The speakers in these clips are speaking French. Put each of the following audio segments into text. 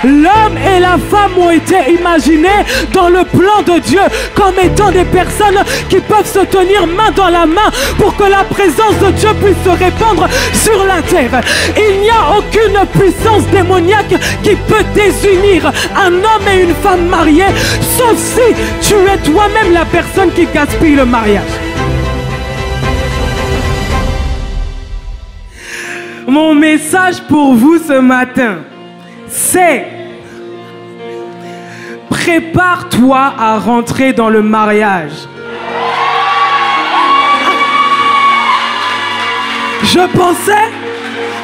L'homme et la femme ont été imaginés dans le plan de Dieu comme étant des personnes qui peuvent se tenir main dans la main pour que la présence de Dieu puisse se répandre sur la terre. Il n'y a aucune puissance démoniaque qui peut désunir un homme et une femme mariés, sauf si tu es toi-même la personne qui gaspille le mariage. Mon message pour vous ce matin, c'est: prépare-toi à rentrer dans le mariage. Je pensais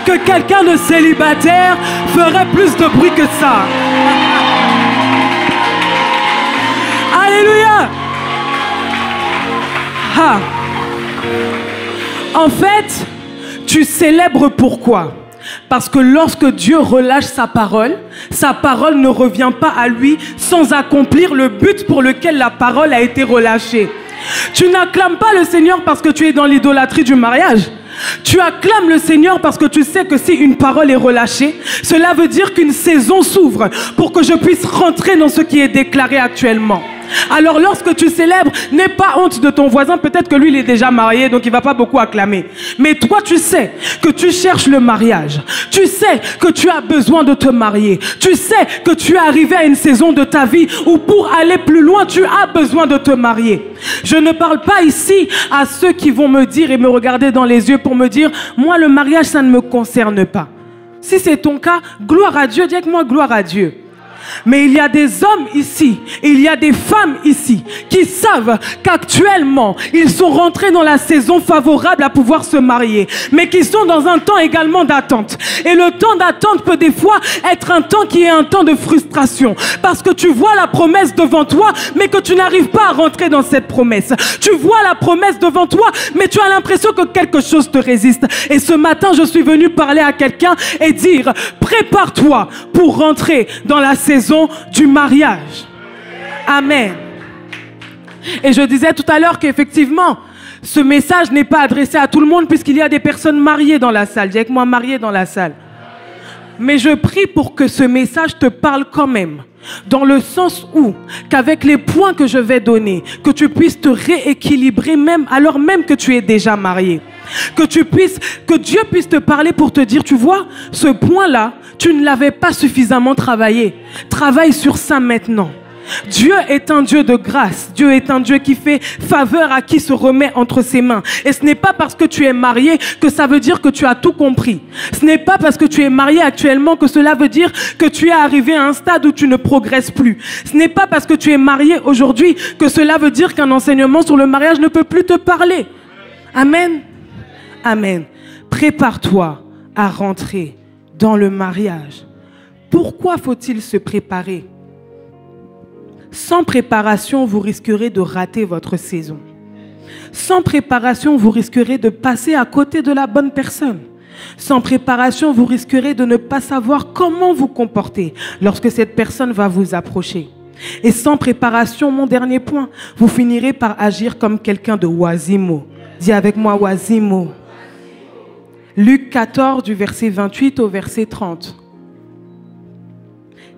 que quelqu'un de célibataire ferait plus de bruit que ça. Alléluia. Ah. En fait, tu célèbres pourquoi? Parce que lorsque Dieu relâche sa parole ne revient pas à lui sans accomplir le but pour lequel la parole a été relâchée. Tu n'acclames pas le Seigneur parce que tu es dans l'idolâtrie du mariage. Tu acclames le Seigneur parce que tu sais que si une parole est relâchée, cela veut dire qu'une saison s'ouvre pour que je puisse rentrer dans ce qui est déclaré actuellement. Alors lorsque tu célèbres, n'aie pas honte de ton voisin. Peut-être que lui il est déjà marié, donc il ne va pas beaucoup acclamer. Mais toi tu sais que tu cherches le mariage. Tu sais que tu as besoin de te marier. Tu sais que tu es arrivé à une saison de ta vie où pour aller plus loin, tu as besoin de te marier. Je ne parle pas ici à ceux qui vont me dire et me regarder dans les yeux pour me dire: moi le mariage ça ne me concerne pas. Si c'est ton cas, gloire à Dieu, dis avec moi gloire à Dieu. Mais il y a des hommes ici, il y a des femmes ici qui savent qu'actuellement, ils sont rentrés dans la saison favorable à pouvoir se marier, mais qui sont dans un temps également d'attente. Et le temps d'attente peut des fois être un temps qui est un temps de frustration, parce que tu vois la promesse devant toi, mais que tu n'arrives pas à rentrer dans cette promesse. Tu vois la promesse devant toi, mais tu as l'impression que quelque chose te résiste. Et ce matin, je suis venu parler à quelqu'un et dire: prépare-toi pour rentrer dans la saison du mariage. Amen. Et je disais tout à l'heure qu'effectivement, ce message n'est pas adressé à tout le monde puisqu'il y a des personnes mariées dans la salle. Dis avec moi, mariées dans la salle. Mais je prie pour que ce message te parle quand même. Dans le sens où, qu'avec les points que je vais donner, que tu puisses te rééquilibrer même alors même que tu es déjà marié. Que Dieu puisse te parler pour te dire: tu vois, ce point-là, tu ne l'avais pas suffisamment travaillé. Travaille sur ça maintenant. Dieu est un Dieu de grâce. Dieu est un Dieu qui fait faveur à qui se remet entre ses mains. Et ce n'est pas parce que tu es marié que ça veut dire que tu as tout compris. Ce n'est pas parce que tu es marié actuellement que cela veut dire que tu es arrivé à un stade où tu ne progresses plus. Ce n'est pas parce que tu es marié aujourd'hui que cela veut dire qu'un enseignement sur le mariage ne peut plus te parler. Amen. Amen. Prépare-toi à rentrer dans le mariage. Pourquoi faut-il se préparer? Sans préparation, vous risquerez de rater votre saison. Sans préparation, vous risquerez de passer à côté de la bonne personne. Sans préparation, vous risquerez de ne pas savoir comment vous comporter lorsque cette personne va vous approcher. Et sans préparation, mon dernier point, vous finirez par agir comme quelqu'un de oisimo. Dis avec moi oisimo. Luc 14, du verset 28 au verset 30.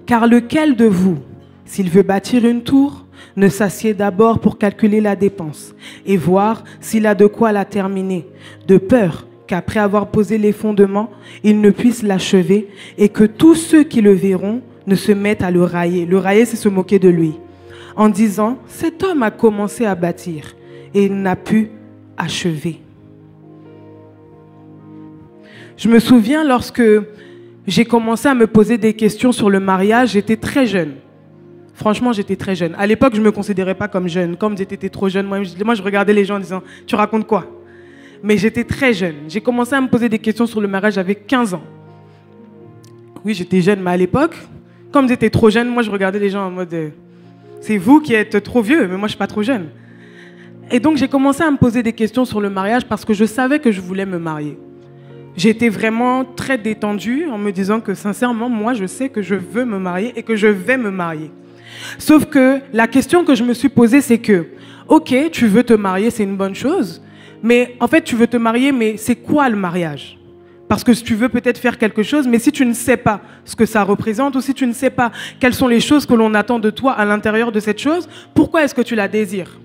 Car lequel de vous, s'il veut bâtir une tour, ne s'assied d'abord pour calculer la dépense et voir s'il a de quoi la terminer, de peur qu'après avoir posé les fondements, il ne puisse l'achever et que tous ceux qui le verront ne se mettent à le railler. Le railler, c'est se moquer de lui, en disant: cet homme a commencé à bâtir et il n'a pu achever. Je me souviens lorsque j'ai commencé à me poser des questions sur le mariage, j'étais très jeune. Franchement, j'étais très jeune. À l'époque, je ne me considérais pas comme jeune. Comme j'étais trop jeune, moi, je regardais les gens en disant: tu racontes quoi? Mais j'étais très jeune. J'ai commencé à me poser des questions sur le mariage, j'avais 15 ans. Oui, j'étais jeune, mais à l'époque, comme j'étais trop jeune, moi, je regardais les gens en mode c'est vous qui êtes trop vieux, mais moi, je ne suis pas trop jeune. Et donc, j'ai commencé à me poser des questions sur le mariage parce que je savais que je voulais me marier. J'étais vraiment très détendue en me disant que, sincèrement, moi, je sais que je veux me marier et que je vais me marier. Sauf que la question que je me suis posée, c'est que, ok, tu veux te marier, c'est une bonne chose, mais en fait, tu veux te marier, mais c'est quoi le mariage? Parce que tu veux peut-être faire quelque chose, mais si tu ne sais pas ce que ça représente, ou si tu ne sais pas quelles sont les choses que l'on attend de toi à l'intérieur de cette chose, pourquoi est-ce que tu la désires?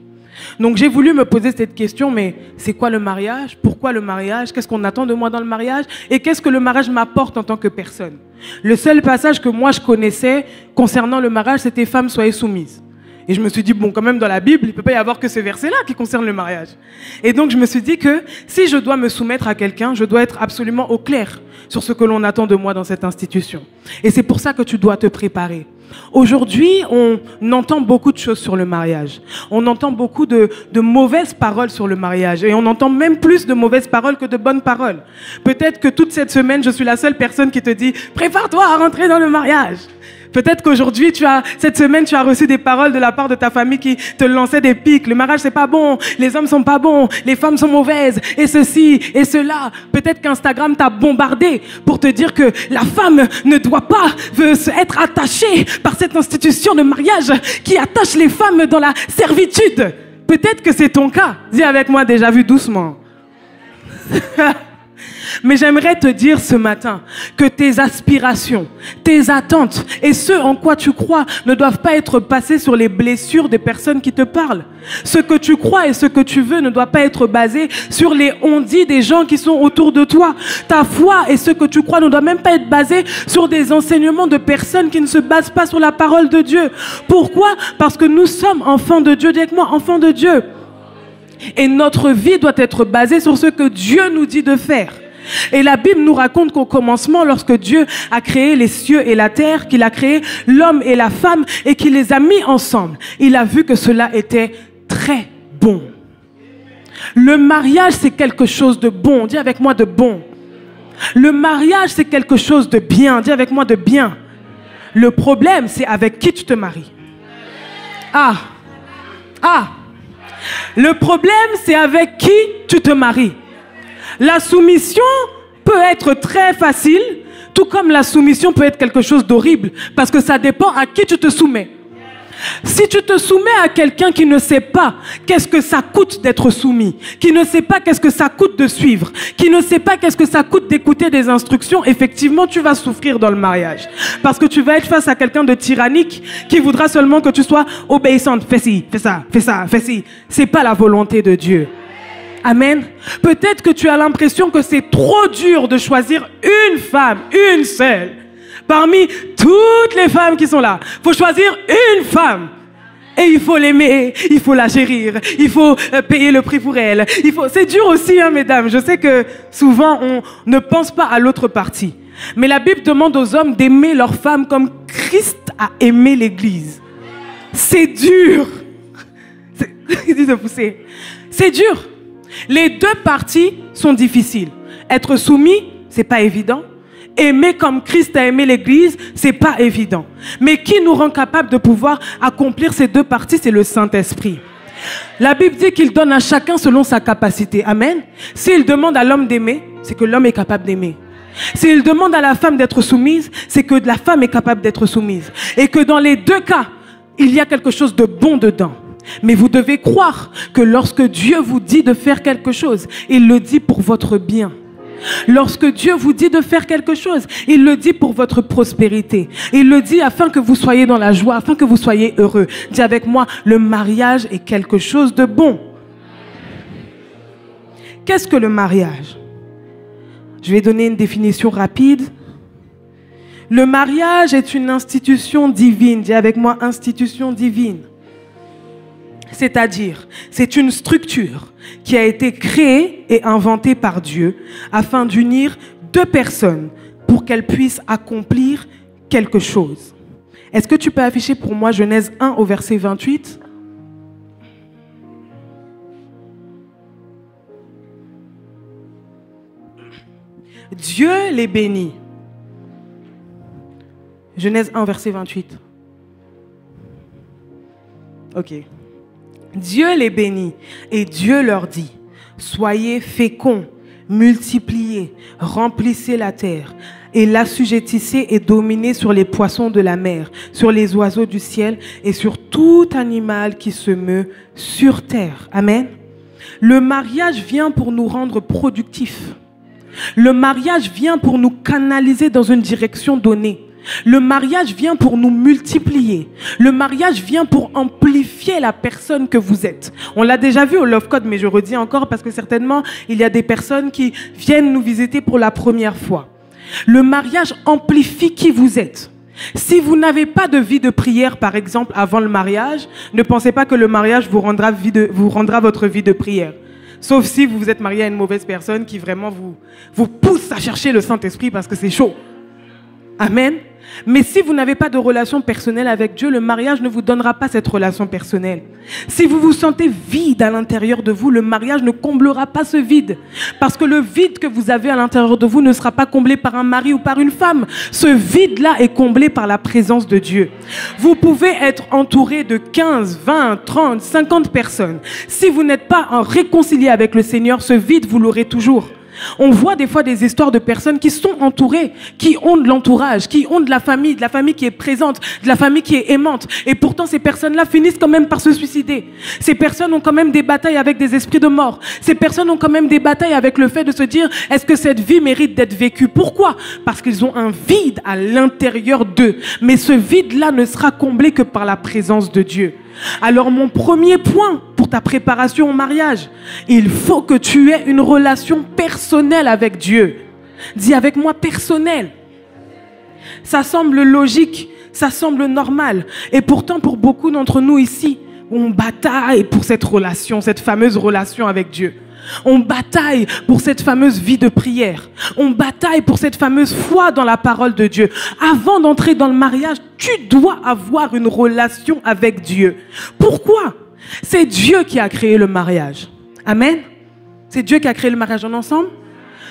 Donc j'ai voulu me poser cette question, mais c'est quoi le mariage? Pourquoi le mariage? Qu'est-ce qu'on attend de moi dans le mariage? Et qu'est-ce que le mariage m'apporte en tant que personne? Le seul passage que moi je connaissais concernant le mariage, c'était « Femmes, soyez soumises ». Et je me suis dit, bon, quand même, dans la Bible, il ne peut pas y avoir que ce verset-là qui concerne le mariage. Et donc, je me suis dit que si je dois me soumettre à quelqu'un, je dois être absolument au clair sur ce que l'on attend de moi dans cette institution. Et c'est pour ça que tu dois te préparer. Aujourd'hui, on entend beaucoup de choses sur le mariage. On entend beaucoup de mauvaises paroles sur le mariage. Et on entend même plus de mauvaises paroles que de bonnes paroles. Peut-être que toute cette semaine, je suis la seule personne qui te dit « Prépare-toi à rentrer dans le mariage ». Peut-être qu'aujourd'hui, cette semaine, tu as reçu des paroles de la part de ta famille qui te lançaient des pics. Le mariage, c'est pas bon. Les hommes sont pas bons. Les femmes sont mauvaises. Et ceci et cela. Peut-être qu'Instagram t'a bombardé pour te dire que la femme ne doit pas être attachée par cette institution de mariage qui attache les femmes dans la servitude. Peut-être que c'est ton cas. Dis avec moi, déjà vu doucement. Mais j'aimerais te dire ce matin que tes aspirations, tes attentes et ce en quoi tu crois ne doivent pas être passés sur les blessures des personnes qui te parlent. Ce que tu crois et ce que tu veux ne doit pas être basé sur les on-dit des gens qui sont autour de toi. Ta foi et ce que tu crois ne doit même pas être basé sur des enseignements de personnes qui ne se basent pas sur la parole de Dieu. Pourquoi? Parce que nous sommes enfants de Dieu. Dis avec moi, enfants de Dieu. Et notre vie doit être basée sur ce que Dieu nous dit de faire. Et la Bible nous raconte qu'au commencement, lorsque Dieu a créé les cieux et la terre, qu'il a créé l'homme et la femme et qu'il les a mis ensemble, il a vu que cela était très bon. Le mariage, c'est quelque chose de bon. Dis avec moi de bon. Le mariage, c'est quelque chose de bien. Dis avec moi de bien. Le problème, c'est avec qui tu te maries. Le problème, c'est avec qui tu te maries. La soumission peut être très facile, tout comme la soumission peut être quelque chose d'horrible, parce que ça dépend à qui tu te soumets. Si tu te soumets à quelqu'un qui ne sait pas qu'est-ce que ça coûte d'être soumis, qui ne sait pas qu'est-ce que ça coûte de suivre, qui ne sait pas qu'est-ce que ça coûte d'écouter des instructions, effectivement, tu vas souffrir dans le mariage. Parce que tu vas être face à quelqu'un de tyrannique qui voudra seulement que tu sois obéissante. Fais ci, fais ça, fais ça, fais ci. C'est pas la volonté de Dieu. Amen. Peut-être que tu as l'impression que c'est trop dur de choisir une femme, une seule. Parmi toutes les femmes qui sont là, il faut choisir une femme. Et il faut l'aimer, il faut la chérir, il faut payer le prix pour elle. C'est dur aussi, hein, mesdames. Je sais que souvent, on ne pense pas à l'autre partie. Mais la Bible demande aux hommes d'aimer leur femme comme Christ a aimé l'Église. C'est dur. C'est dur. Les deux parties sont difficiles. Être soumis, c'est pas évident. Aimer comme Christ a aimé l'Église, c'est pas évident. Mais qui nous rend capable de pouvoir accomplir ces deux parties, c'est le Saint-Esprit. La Bible dit qu'il donne à chacun selon sa capacité. Amen. S'il demande à l'homme d'aimer, c'est que l'homme est capable d'aimer. S'il demande à la femme d'être soumise, c'est que la femme est capable d'être soumise. Et que dans les deux cas, il y a quelque chose de bon dedans. Mais vous devez croire que lorsque Dieu vous dit de faire quelque chose, il le dit pour votre bien. Lorsque Dieu vous dit de faire quelque chose, il le dit pour votre prospérité. Il le dit afin que vous soyez dans la joie, afin que vous soyez heureux. Dis avec moi, le mariage est quelque chose de bon. Qu'est-ce que le mariage? Je vais donner une définition rapide. Le mariage est une institution divine. Dis avec moi, institution divine. C'est-à-dire, c'est une structure qui a été créée et inventée par Dieu afin d'unir deux personnes pour qu'elles puissent accomplir quelque chose. Est-ce que tu peux afficher pour moi Genèse 1 au verset 28? Dieu les bénit. Genèse 1, verset 28. Ok. Dieu les bénit et Dieu leur dit, soyez féconds, multipliez, remplissez la terre et l'assujettissez et dominez sur les poissons de la mer, sur les oiseaux du ciel et sur tout animal qui se meut sur terre. Amen. Le mariage vient pour nous rendre productifs, Le mariage vient pour nous canaliser dans une direction donnée. Le mariage vient pour nous multiplier. Le mariage vient pour amplifier la personne que vous êtes. On l'a déjà vu au Love Code, mais je redis encore parce que certainement, il y a des personnes qui viennent nous visiter pour la première fois. Le mariage amplifie qui vous êtes. Si vous n'avez pas de vie de prière, par exemple, avant le mariage, ne pensez pas que le mariage vous rendra votre vie de prière. Sauf si vous vous êtes marié à une mauvaise personne qui vraiment vous pousse à chercher le Saint-Esprit parce que c'est chaud. Amen. Mais si vous n'avez pas de relation personnelle avec Dieu, le mariage ne vous donnera pas cette relation personnelle. Si vous vous sentez vide à l'intérieur de vous, le mariage ne comblera pas ce vide. Parce que le vide que vous avez à l'intérieur de vous ne sera pas comblé par un mari ou par une femme. Ce vide-là est comblé par la présence de Dieu. Vous pouvez être entouré de 15, 20, 30, 50 personnes. Si vous n'êtes pas réconcilié avec le Seigneur, ce vide, vous l'aurez toujours. On voit des fois des histoires de personnes qui sont entourées, qui ont de l'entourage, qui ont de la famille qui est présente, de la famille qui est aimante. Et pourtant, ces personnes-là finissent quand même par se suicider. Ces personnes ont quand même des batailles avec des esprits de mort. Ces personnes ont quand même des batailles avec le fait de se dire, est-ce que cette vie mérite d'être vécue? Pourquoi? Parce qu'ils ont un vide à l'intérieur d'eux. Mais ce vide-là ne sera comblé que par la présence de Dieu. Alors mon premier point pour ta préparation au mariage, il faut que tu aies une relation personnelle avec Dieu. Dis avec moi personnelle. Ça semble logique, ça semble normal. Et pourtant pour beaucoup d'entre nous ici, on bataille pour cette relation, cette fameuse relation avec Dieu. On bataille pour cette fameuse vie de prière. On bataille pour cette fameuse foi dans la parole de Dieu. Avant d'entrer dans le mariage, tu dois avoir une relation avec Dieu. Pourquoi? C'est Dieu qui a créé le mariage. Amen. C'est Dieu qui a créé le mariage en ensemble.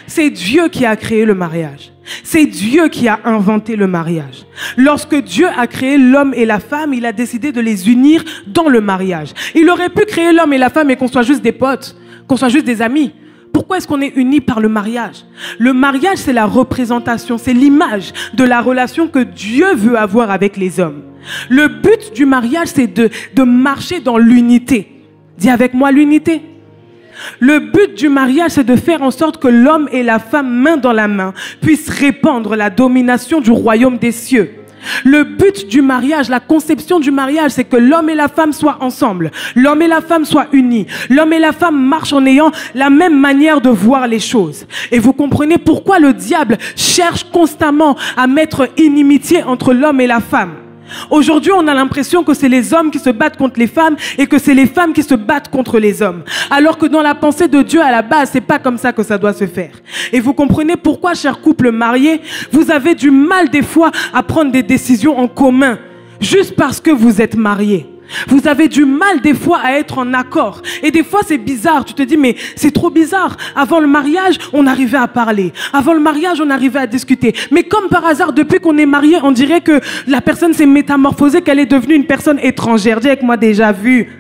C'est Dieu qui a créé le mariage. C'est Dieu qui a inventé le mariage. Lorsque Dieu a créé l'homme et la femme, il a décidé de les unir dans le mariage. Il aurait pu créer l'homme et la femme et qu'on soit juste des potes, qu'on soit juste des amis. Pourquoi est-ce qu'on est unis par le mariage? Le mariage, c'est la représentation, c'est l'image de la relation que Dieu veut avoir avec les hommes. Le but du mariage, c'est de marcher dans l'unité. Dis avec moi l'unité. Le but du mariage, c'est de faire en sorte que l'homme et la femme, main dans la main, puissent répandre la domination du royaume des cieux. Le but du mariage, la conception du mariage, c'est que l'homme et la femme soient ensemble. L'homme et la femme soient unis. L'homme et la femme marchent en ayant la même manière de voir les choses. Et vous comprenez pourquoi le diable cherche constamment à mettre inimitié entre l'homme et la femme. Aujourd'hui, on a l'impression que c'est les hommes qui se battent contre les femmes et que c'est les femmes qui se battent contre les hommes. Alors que dans la pensée de Dieu, à la base, c'est pas comme ça que ça doit se faire. Et vous comprenez pourquoi, chers couples mariés, vous avez du mal des fois à prendre des décisions en commun, juste parce que vous êtes mariés. Vous avez du mal des fois à être en accord. Et des fois c'est bizarre, tu te dis mais c'est trop bizarre. Avant le mariage, on arrivait à parler. Avant le mariage, on arrivait à discuter. Mais comme par hasard, depuis qu'on est marié, on dirait que la personne s'est métamorphosée, qu'elle est devenue une personne étrangère. Dis avec moi déjà vu.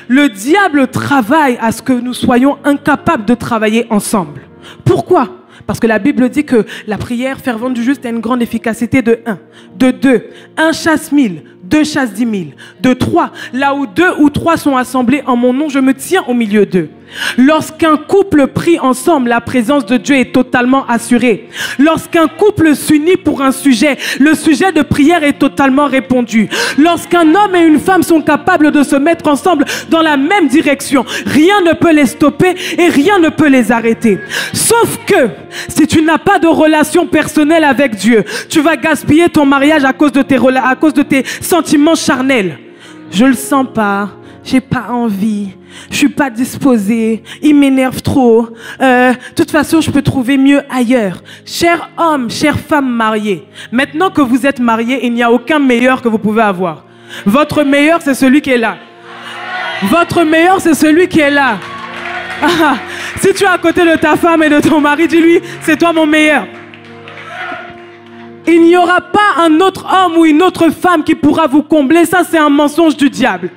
Le diable travaille à ce que nous soyons incapables de travailler ensemble. Pourquoi ? Parce que la Bible dit que la prière fervente du juste a une grande efficacité de 1, de 2. 1 chasse 1000, 2 chasse 10 000, de 3. Là où 2 ou 3 sont assemblés en mon nom, je me tiens au milieu d'eux. Lorsqu'un couple prie ensemble, la présence de Dieu est totalement assurée. Lorsqu'un couple s'unit pour un sujet, le sujet de prière est totalement répondu. Lorsqu'un homme et une femme sont capables de se mettre ensemble dans la même direction, rien ne peut les stopper et rien ne peut les arrêter. Sauf que, si tu n'as pas de relation personnelle avec Dieu, tu vas gaspiller ton mariage à cause de tes sentiments charnels. Je le sens pas. J'ai pas envie, je suis pas disposée, il m'énerve trop. De toute façon, je peux trouver mieux ailleurs. Cher homme, chère femme mariée, maintenant que vous êtes mariés, il n'y a aucun meilleur que vous pouvez avoir. Votre meilleur, c'est celui qui est là. Votre meilleur, c'est celui qui est là. Si tu es à côté de ta femme et de ton mari, dis-lui, c'est toi mon meilleur. Il n'y aura pas un autre homme ou une autre femme qui pourra vous combler. Ça, c'est un mensonge du diable.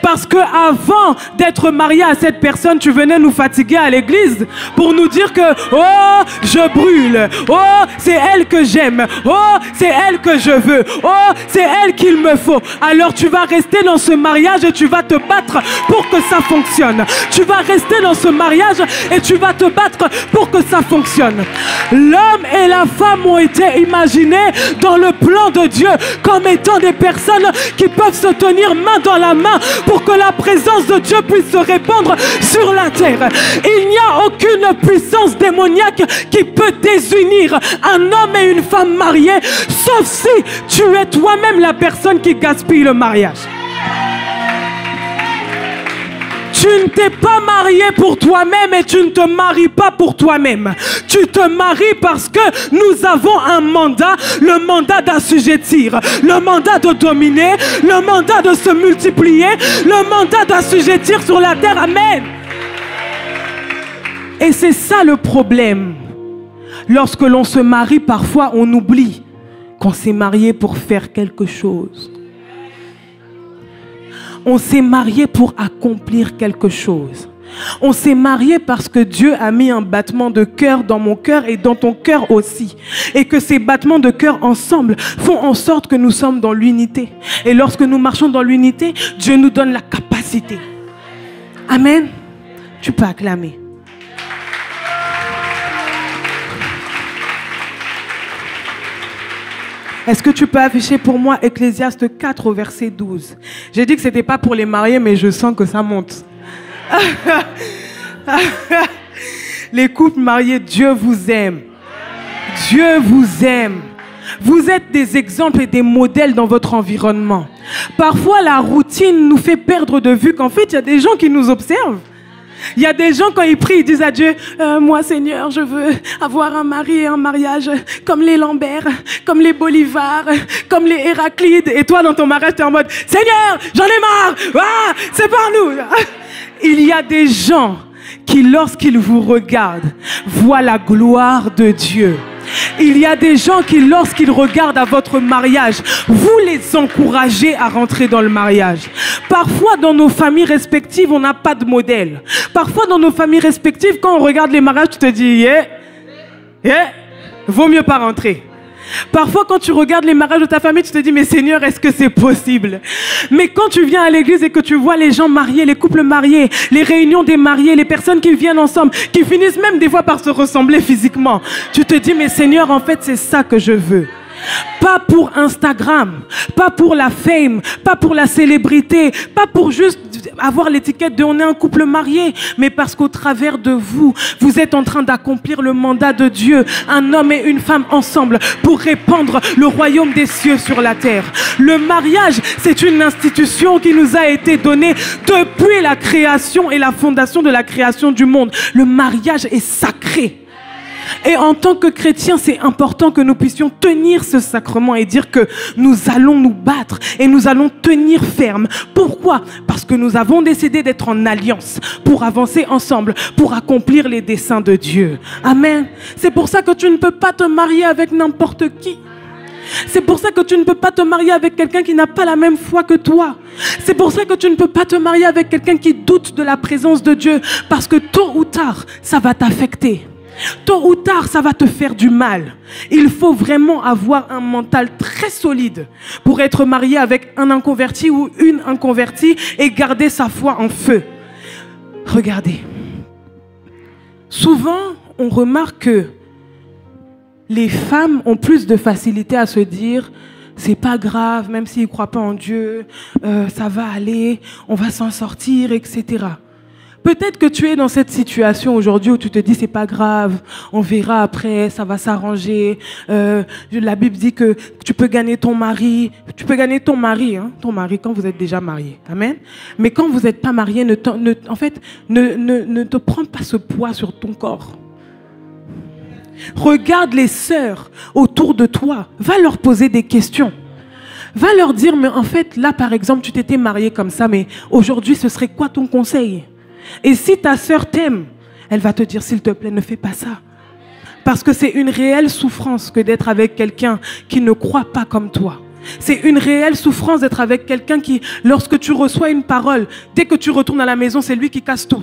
Parce que avant d'être marié à cette personne, tu venais nous fatiguer à l'église pour nous dire que oh, je brûle, oh, c'est elle que j'aime, oh, c'est elle que je veux, oh, c'est elle qu'il me faut. Alors tu vas rester dans ce mariage et tu vas te battre pour que ça fonctionne. Tu vas rester dans ce mariage et tu vas te battre pour que ça fonctionne. L'homme et la femme ont été imaginés dans le plan de Dieu comme étant des personnes qui peuvent se tenir main dans la main pour que la présence de Dieu puisse se répandre sur la terre. Il n'y a aucune puissance démoniaque qui peut désunir un homme et une femme mariés, sauf si tu es toi-même la personne qui gaspille le mariage. Tu ne t'es pas marié pour toi-même et tu ne te maries pas pour toi-même. Tu te maries parce que nous avons un mandat, le mandat d'assujettir, le mandat de dominer, le mandat de se multiplier, le mandat d'assujettir sur la terre. Amen. Et c'est ça le problème. Lorsque l'on se marie, parfois on oublie qu'on s'est marié pour faire quelque chose. On s'est marié pour accomplir quelque chose. On s'est marié parce que Dieu a mis un battement de cœur dans mon cœur et dans ton cœur aussi. Et que ces battements de cœur ensemble font en sorte que nous sommes dans l'unité. Et lorsque nous marchons dans l'unité, Dieu nous donne la capacité. Amen. Tu peux acclamer. Est-ce que tu peux afficher pour moi Ecclésiaste 4 au verset 12? J'ai dit que ce n'était pas pour les mariés, mais je sens que ça monte. Les couples mariés, Dieu vous aime. Dieu vous aime. Vous êtes des exemples et des modèles dans votre environnement. Parfois, la routine nous fait perdre de vue qu'en fait, il y a des gens qui nous observent. Il y a des gens, quand ils prient, ils disent à Dieu, moi Seigneur, je veux avoir un mari et un mariage comme les Lambert, comme les Bolivar, comme les Héraclides. Et toi, dans ton mariage, tu es en mode, Seigneur, j'en ai marre, ah, c'est par nous. Il y a des gens qui, lorsqu'ils vous regardent, voient la gloire de Dieu. Il y a des gens qui, lorsqu'ils regardent à votre mariage, vous les encouragez à rentrer dans le mariage. Parfois, dans nos familles respectives, on n'a pas de modèle. Parfois, dans nos familles respectives, quand on regarde les mariages, tu te dis, vaut mieux pas rentrer. Parfois, quand tu regardes les mariages de ta famille, tu te dis, mais Seigneur, est-ce que c'est possible? Mais quand tu viens à l'église et que tu vois les gens mariés, les couples mariés, les réunions des mariés, les personnes qui viennent ensemble, qui finissent même des fois par se ressembler physiquement, tu te dis, mais Seigneur, en fait, c'est ça que je veux. Pas pour Instagram, pas pour la fame, pas pour la célébrité, pas pour juste avoir l'étiquette de on est un couple marié, mais parce qu'au travers de vous, vous êtes en train d'accomplir le mandat de Dieu, un homme et une femme ensemble pour répandre le royaume des cieux sur la terre. Le mariage, c'est une institution qui nous a été donnée depuis la création et la fondation de la création du monde. Le mariage est sacré. Et en tant que chrétiens, c'est important que nous puissions tenir ce sacrement et dire que nous allons nous battre et nous allons tenir ferme. Pourquoi? Parce que nous avons décidé d'être en alliance pour avancer ensemble, pour accomplir les desseins de Dieu. Amen. C'est pour ça que tu ne peux pas te marier avec n'importe qui. C'est pour ça que tu ne peux pas te marier avec quelqu'un qui n'a pas la même foi que toi. C'est pour ça que tu ne peux pas te marier avec quelqu'un qui doute de la présence de Dieu. Parce que tôt ou tard, ça va t'affecter. Tôt ou tard, ça va te faire du mal. Il faut vraiment avoir un mental très solide pour être marié avec un inconverti ou une inconvertie et garder sa foi en feu. Regardez. Souvent, on remarque que les femmes ont plus de facilité à se dire « c'est pas grave, même s'ils ne croient pas en Dieu, ça va aller, on va s'en sortir, etc. » Peut-être que tu es dans cette situation aujourd'hui où tu te dis c'est pas grave, on verra après, ça va s'arranger. La Bible dit que tu peux gagner ton mari, hein, ton mari quand vous êtes déjà marié, amen. Mais quand vous n'êtes pas marié, ne te prends pas ce poids sur ton corps. Regarde les sœurs autour de toi, va leur poser des questions. Va leur dire mais en fait là par exemple tu t'étais marié comme ça, mais aujourd'hui ce serait quoi ton conseil? Et si ta sœur t'aime, elle va te dire, s'il te plaît, ne fais pas ça. Parce que c'est une réelle souffrance que d'être avec quelqu'un qui ne croit pas comme toi. C'est une réelle souffrance d'être avec quelqu'un qui, lorsque tu reçois une parole, dès que tu retournes à la maison, c'est lui qui casse tout.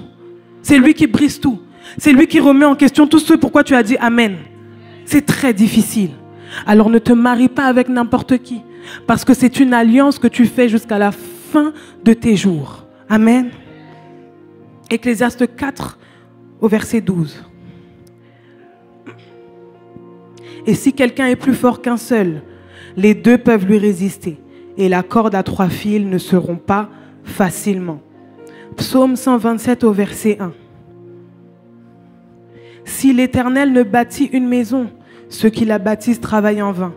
C'est lui qui brise tout. C'est lui qui remet en question tout ce pourquoi tu as dit Amen. C'est très difficile. Alors ne te marie pas avec n'importe qui. Parce que c'est une alliance que tu fais jusqu'à la fin de tes jours. Amen. Ecclésiaste 4 au verset 12. Et si quelqu'un est plus fort qu'un seul, les deux peuvent lui résister. Et la corde à 3 fils ne se rompt pas facilement. Psaume 127 au verset 1. Si l'Éternel ne bâtit une maison, ceux qui la bâtissent travaillent en vain.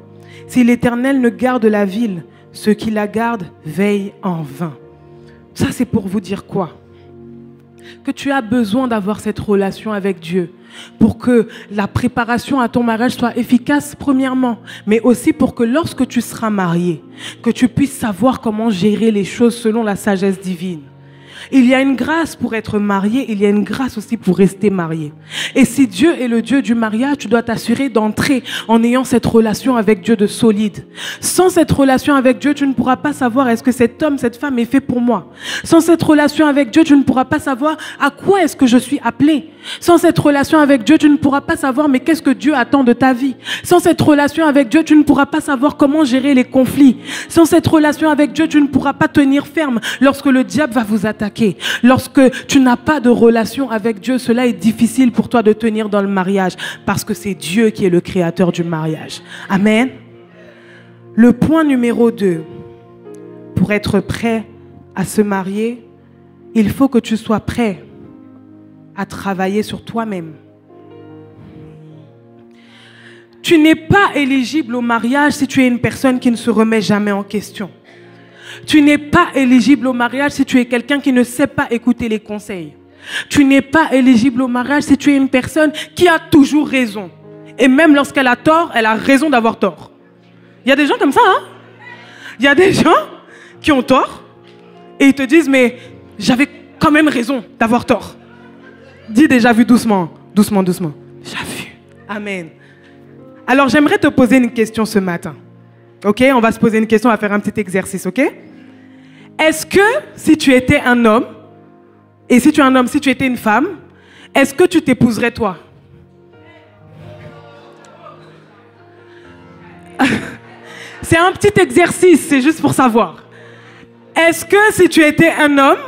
Si l'Éternel ne garde la ville, ceux qui la gardent veillent en vain. Ça, c'est pour vous dire quoi? Que tu as besoin d'avoir cette relation avec Dieu pour que la préparation à ton mariage soit efficace premièrement, mais aussi pour que lorsque tu seras marié, que tu puisses savoir comment gérer les choses selon la sagesse divine. Il y a une grâce pour être marié, il y a une grâce aussi pour rester marié. Et si Dieu est le Dieu du mariage, tu dois t'assurer d'entrer en ayant cette relation avec Dieu de solide. Sans cette relation avec Dieu, tu ne pourras pas savoir est-ce que cet homme, cette femme est fait pour moi. Sans cette relation avec Dieu, tu ne pourras pas savoir à quoi est-ce que je suis appelé. Sans cette relation avec Dieu, tu ne pourras pas savoir mais qu'est-ce que Dieu attend de ta vie. Sans cette relation avec Dieu, tu ne pourras pas savoir comment gérer les conflits. Sans cette relation avec Dieu, tu ne pourras pas tenir ferme lorsque le diable va vous attaquer. Lorsque tu n'as pas de relation avec Dieu, cela est difficile pour toi de tenir dans le mariage parce que c'est Dieu qui est le créateur du mariage. Amen. Le point numéro 2, pour être prêt à se marier, il faut que tu sois prêt à travailler sur toi-même. Tu n'es pas éligible au mariage si tu es une personne qui ne se remet jamais en question. Tu n'es pas éligible au mariage si tu es quelqu'un qui ne sait pas écouter les conseils. Tu n'es pas éligible au mariage si tu es une personne qui a toujours raison. Et même lorsqu'elle a tort, elle a raison d'avoir tort. Il y a des gens comme ça, hein? Il y a des gens qui ont tort et ils te disent, mais j'avais quand même raison d'avoir tort. Dis déjà vu doucement, doucement, doucement. J'ai vu. Amen. Alors j'aimerais te poser une question ce matin. Ok, on va se poser une question, on va faire un petit exercice, ok? Est-ce que si tu étais un homme, et si tu es un homme, si tu étais une femme, est-ce que tu t'épouserais toi? C'est un petit exercice, c'est juste pour savoir. Est-ce que si tu étais un homme,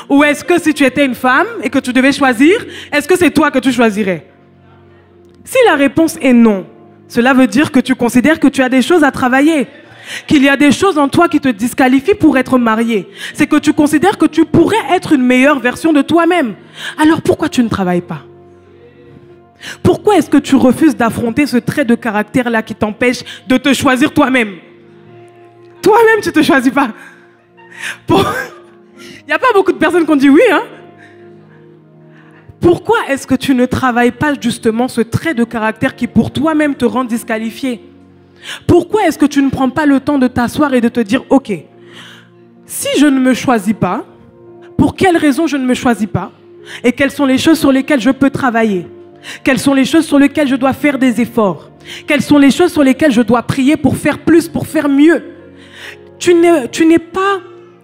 ou est-ce que si tu étais une femme et que tu devais choisir, est-ce que c'est toi que tu choisirais? Si la réponse est non, cela veut dire que tu considères que tu as des choses à travailler, qu'il y a des choses en toi qui te disqualifient pour être marié. C'est que tu considères que tu pourrais être une meilleure version de toi-même. Alors pourquoi tu ne travailles pas? Pourquoi est-ce que tu refuses d'affronter ce trait de caractère-là qui t'empêche de te choisir toi-même? Toi-même, tu ne te choisis pas. Il n'y a pas beaucoup de personnes qui ont dit oui, hein? Pourquoi est-ce que tu ne travailles pas justement ce trait de caractère qui pour toi-même te rend disqualifié? Pourquoi est-ce que tu ne prends pas le temps de t'asseoir et de te dire, ok, si je ne me choisis pas, pour quelles raisons je ne me choisis pas? Et quelles sont les choses sur lesquelles je peux travailler? Quelles sont les choses sur lesquelles je dois faire des efforts? Quelles sont les choses sur lesquelles je dois prier pour faire plus, pour faire mieux? Tu n'es pas,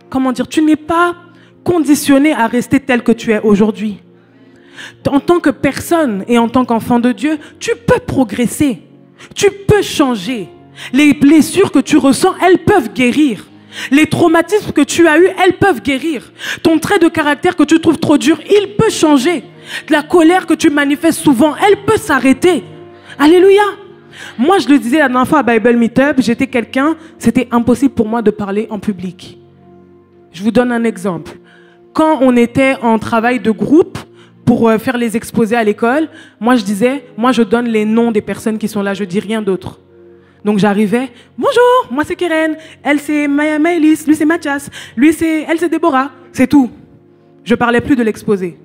comment dire, tu n'es pas conditionné à rester tel que tu es aujourd'hui. En tant que personne et en tant qu'enfant de Dieu, tu peux progresser. Tu peux changer. Les blessures que tu ressens, elles peuvent guérir. Les traumatismes que tu as eus, elles peuvent guérir. Ton trait de caractère que tu trouves trop dur, il peut changer. La colère que tu manifestes souvent, elle peut s'arrêter. Alléluia. Moi, je le disais la dernière fois à Bible Meetup, j'étais quelqu'un, c'était impossible pour moi de parler en public. Je vous donne un exemple. Quand on était en travail de groupe, pour faire les exposés à l'école, moi je disais, moi je donne les noms des personnes qui sont là, je dis rien d'autre. Donc j'arrivais, bonjour, moi c'est Keren, elle c'est Maëlys, lui c'est Mathias, elle c'est Déborah, c'est tout. Je parlais plus de l'exposé.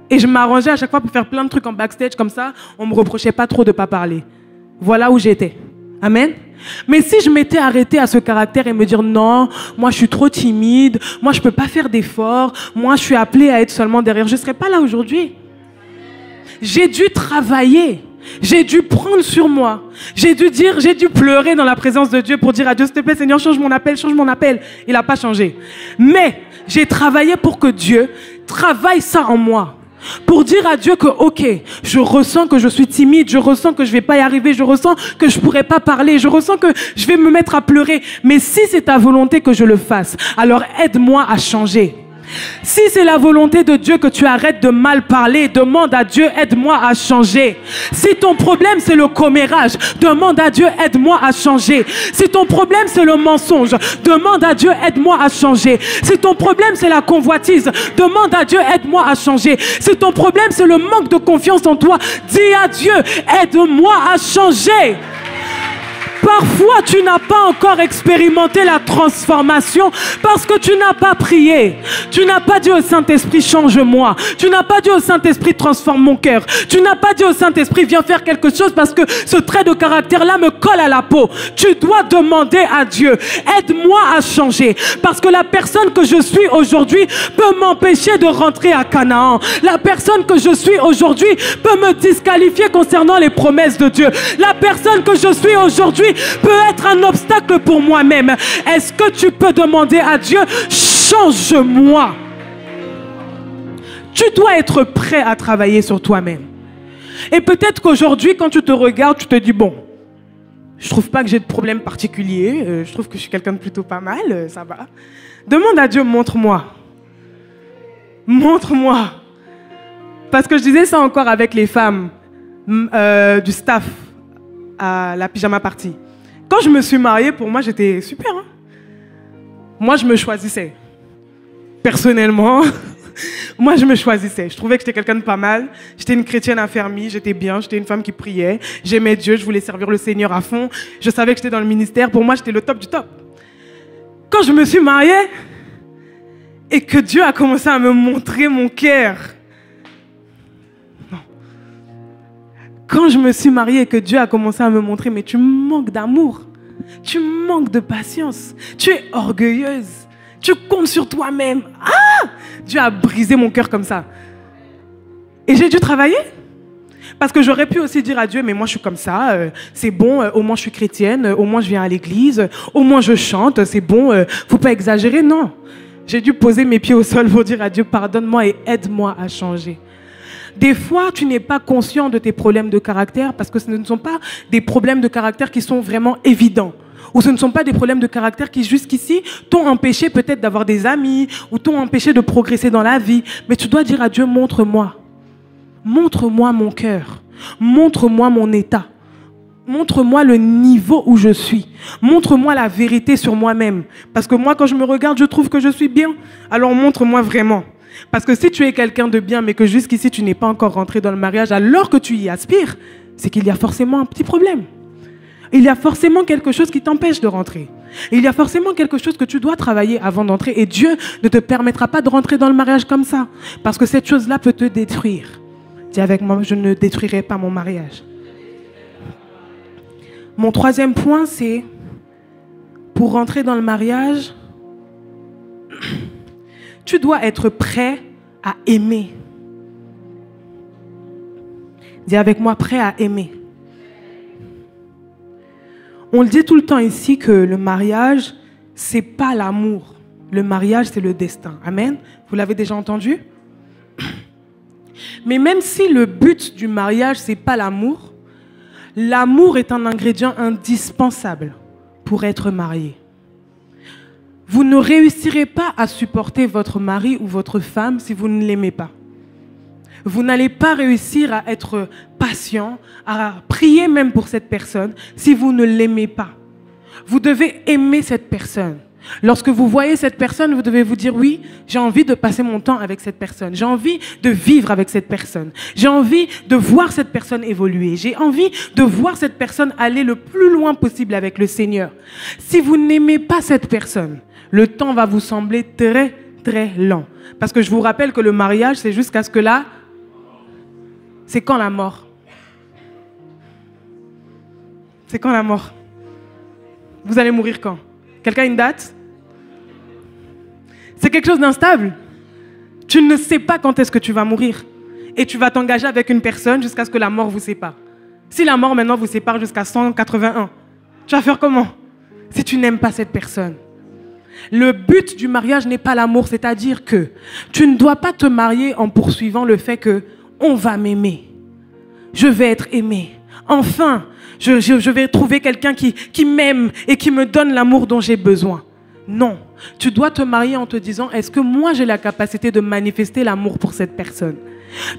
Et je m'arrangeais à chaque fois pour faire plein de trucs en backstage comme ça, on me reprochait pas trop de pas parler. Voilà où j'étais. Amen. Mais si je m'étais arrêtée à ce caractère et me dire non, moi je suis trop timide, moi je peux pas faire d'efforts, moi je suis appelée à être seulement derrière, je serais pas là aujourd'hui. J'ai dû travailler J'ai dû prendre sur moi. J'ai dû pleurer dans la présence de Dieu pour dire à Dieu, s'il te plaît, Seigneur, change mon appel, change mon appel. Il n'a pas changé. Mais j'ai travaillé pour que Dieu travaille ça en moi. Pour dire à Dieu que, ok, je ressens que je suis timide, je ressens que je ne vais pas y arriver, je ressens que je ne pourrai pas parler, je ressens que je vais me mettre à pleurer. Mais si c'est ta volonté que je le fasse, alors aide-moi à changer. Si c'est la volonté de Dieu que tu arrêtes de mal parler, demande à Dieu, aide-moi à changer. Si ton problème c'est le commérage, demande à Dieu, aide-moi à changer. Si ton problème c'est le mensonge, demande à Dieu, aide-moi à changer. Si ton problème c'est la convoitise, demande à Dieu, aide-moi à changer. Si ton problème c'est le manque de confiance en toi, dis à Dieu, aide-moi à changer. Parfois, tu n'as pas encore expérimenté la transformation parce que tu n'as pas prié. Tu n'as pas dit au Saint-Esprit, change-moi. Tu n'as pas dit au Saint-Esprit, transforme mon cœur. Tu n'as pas dit au Saint-Esprit, viens faire quelque chose parce que ce trait de caractère-là me colle à la peau. Tu dois demander à Dieu, aide-moi à changer. Parce que la personne que je suis aujourd'hui peut m'empêcher de rentrer à Canaan. La personne que je suis aujourd'hui peut me disqualifier concernant les promesses de Dieu. La personne que je suis aujourd'hui peut être un obstacle pour moi-même. Est-ce que tu peux demander à Dieu, change-moi? Tu dois être prêt à travailler sur toi-même. Et peut-être qu'aujourd'hui, quand tu te regardes, tu te dis, bon, je trouve pas que j'ai de problème particulier, je trouve que je suis quelqu'un de plutôt pas mal, ça va. Demande à Dieu, montre-moi. Montre-moi. Parce que je disais ça encore avec les femmes du staff à la pyjama party. Quand je me suis mariée, pour moi, j'étais super. Hein? Moi, je me choisissais. Personnellement, moi, je me choisissais. Je trouvais que j'étais quelqu'un de pas mal. J'étais une chrétienne affermie, j'étais bien, j'étais une femme qui priait. J'aimais Dieu, je voulais servir le Seigneur à fond. Je savais que j'étais dans le ministère. Pour moi, j'étais le top du top. Quand je me suis mariée et que Dieu a commencé à me montrer mon cœur, quand je me suis mariée et que Dieu a commencé à me montrer, mais tu manques d'amour, tu manques de patience, tu es orgueilleuse, tu comptes sur toi-même. Ah! Dieu a brisé mon cœur comme ça. Et j'ai dû travailler. Parce que j'aurais pu aussi dire à Dieu, mais moi je suis comme ça, c'est bon, au moins je suis chrétienne, au moins je viens à l'église, au moins je chante, c'est bon, faut pas exagérer. Non. J'ai dû poser mes pieds au sol pour dire à Dieu, pardonne-moi et aide-moi à changer. Des fois, tu n'es pas conscient de tes problèmes de caractère parce que ce ne sont pas des problèmes de caractère qui sont vraiment évidents. Ou ce ne sont pas des problèmes de caractère qui, jusqu'ici, t'ont empêché peut-être d'avoir des amis ou t'ont empêché de progresser dans la vie. Mais tu dois dire à Dieu, montre-moi. Montre-moi mon cœur. Montre-moi mon état. Montre-moi le niveau où je suis. Montre-moi la vérité sur moi-même. Parce que moi, quand je me regarde, je trouve que je suis bien. Alors montre-moi vraiment. Parce que si tu es quelqu'un de bien, mais que jusqu'ici tu n'es pas encore rentré dans le mariage, alors que tu y aspires, c'est qu'il y a forcément un petit problème. Il y a forcément quelque chose qui t'empêche de rentrer. Il y a forcément quelque chose que tu dois travailler avant d'entrer. Et Dieu ne te permettra pas de rentrer dans le mariage comme ça. Parce que cette chose-là peut te détruire. Dis avec moi, je ne détruirai pas mon mariage. Mon troisième point, c'est pour rentrer dans le mariage, tu dois être prêt à aimer. Dis avec moi, prêt à aimer. On le dit tout le temps ici que le mariage, c'est pas l'amour. Le mariage, c'est le destin. Amen. Vous l'avez déjà entendu? Mais même si le but du mariage, c'est pas l'amour, l'amour est un ingrédient indispensable pour être marié. Vous ne réussirez pas à supporter votre mari ou votre femme si vous ne l'aimez pas. Vous n'allez pas réussir à être patient, à prier même pour cette personne si vous ne l'aimez pas. Vous devez aimer cette personne. Lorsque vous voyez cette personne, vous devez vous dire, oui, j'ai envie de passer mon temps avec cette personne. J'ai envie de vivre avec cette personne. J'ai envie de voir cette personne évoluer. J'ai envie de voir cette personne aller le plus loin possible avec le Seigneur. Si vous n'aimez pas cette personne, le temps va vous sembler très, très lent. Parce que je vous rappelle que le mariage, c'est jusqu'à ce que là, c'est quand la mort? C'est quand la mort? Vous allez mourir quand? Quelqu'un a une date? C'est quelque chose d'instable. Tu ne sais pas quand est-ce que tu vas mourir. Et tu vas t'engager avec une personne jusqu'à ce que la mort vous sépare. Si la mort maintenant vous sépare jusqu'à 181, tu vas faire comment? Si tu n'aimes pas cette personne. Le but du mariage n'est pas l'amour, c'est-à-dire que tu ne dois pas te marier en poursuivant le fait que on va m'aimer. Je vais être aimé. Enfin, je vais trouver quelqu'un qui m'aime et qui me donne l'amour dont j'ai besoin. Non, tu dois te marier en te disant, est-ce que moi j'ai la capacité de manifester l'amour pour cette personne?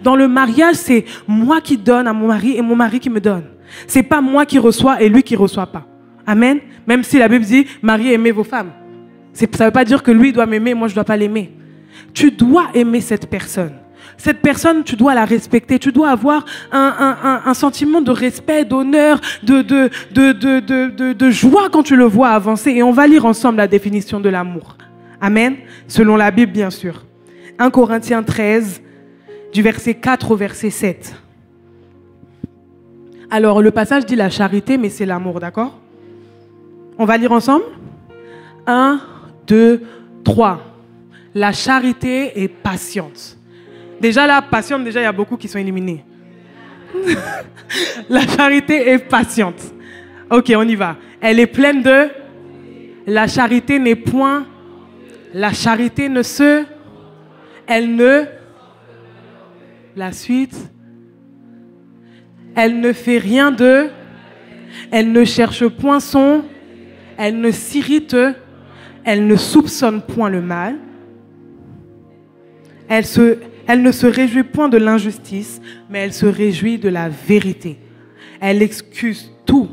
Dans le mariage, c'est moi qui donne à mon mari et mon mari qui me donne. C'est pas moi qui reçois et lui qui reçoit pas. Amen. Même si la Bible dit, mariez, aimez vos femmes. Ça ne veut pas dire que lui doit m'aimer, moi je dois pas l'aimer. Tu dois aimer cette personne. Cette personne, tu dois la respecter. Tu dois avoir un sentiment de respect, d'honneur, de joie quand tu le vois avancer. Et on va lire ensemble la définition de l'amour. Amen. Selon la Bible, bien sûr. 1 Corinthiens 13, du verset 4 au verset 7. Alors, le passage dit la charité, mais c'est l'amour, d'accord? On va lire ensemble? 1, 2, 3. La charité est patiente. Déjà là, patiente, déjà il y a beaucoup qui sont éliminés. La charité est patiente. Ok, on y va. Elle est pleine de... La charité n'est point... La charité ne se... Elle ne... La suite. Elle ne fait rien de... Elle ne cherche point son... Elle ne s'irrite... Elle ne soupçonne point le mal. Elle ne se réjouit point de l'injustice, mais elle se réjouit de la vérité. Elle excuse tout.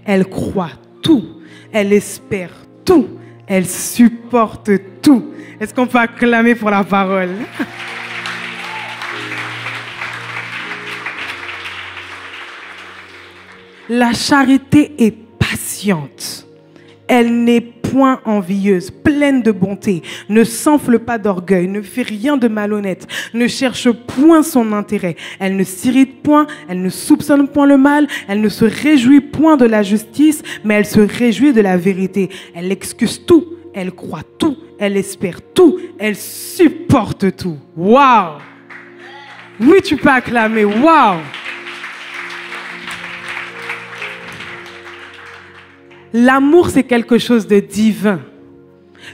Elle croit tout. Elle espère tout. Elle supporte tout. Est-ce qu'on peut acclamer pour la parole? La charité est patiente. Elle n'est point envieuse, pleine de bonté, ne s'enfle pas d'orgueil, ne fait rien de malhonnête, ne cherche point son intérêt. Elle ne s'irrite point, elle ne soupçonne point le mal, elle ne se réjouit point de la justice, mais elle se réjouit de la vérité. Elle excuse tout, elle croit tout, elle espère tout, elle supporte tout. Waouh! Oui, tu peux acclamer. Waouh! L'amour, c'est quelque chose de divin.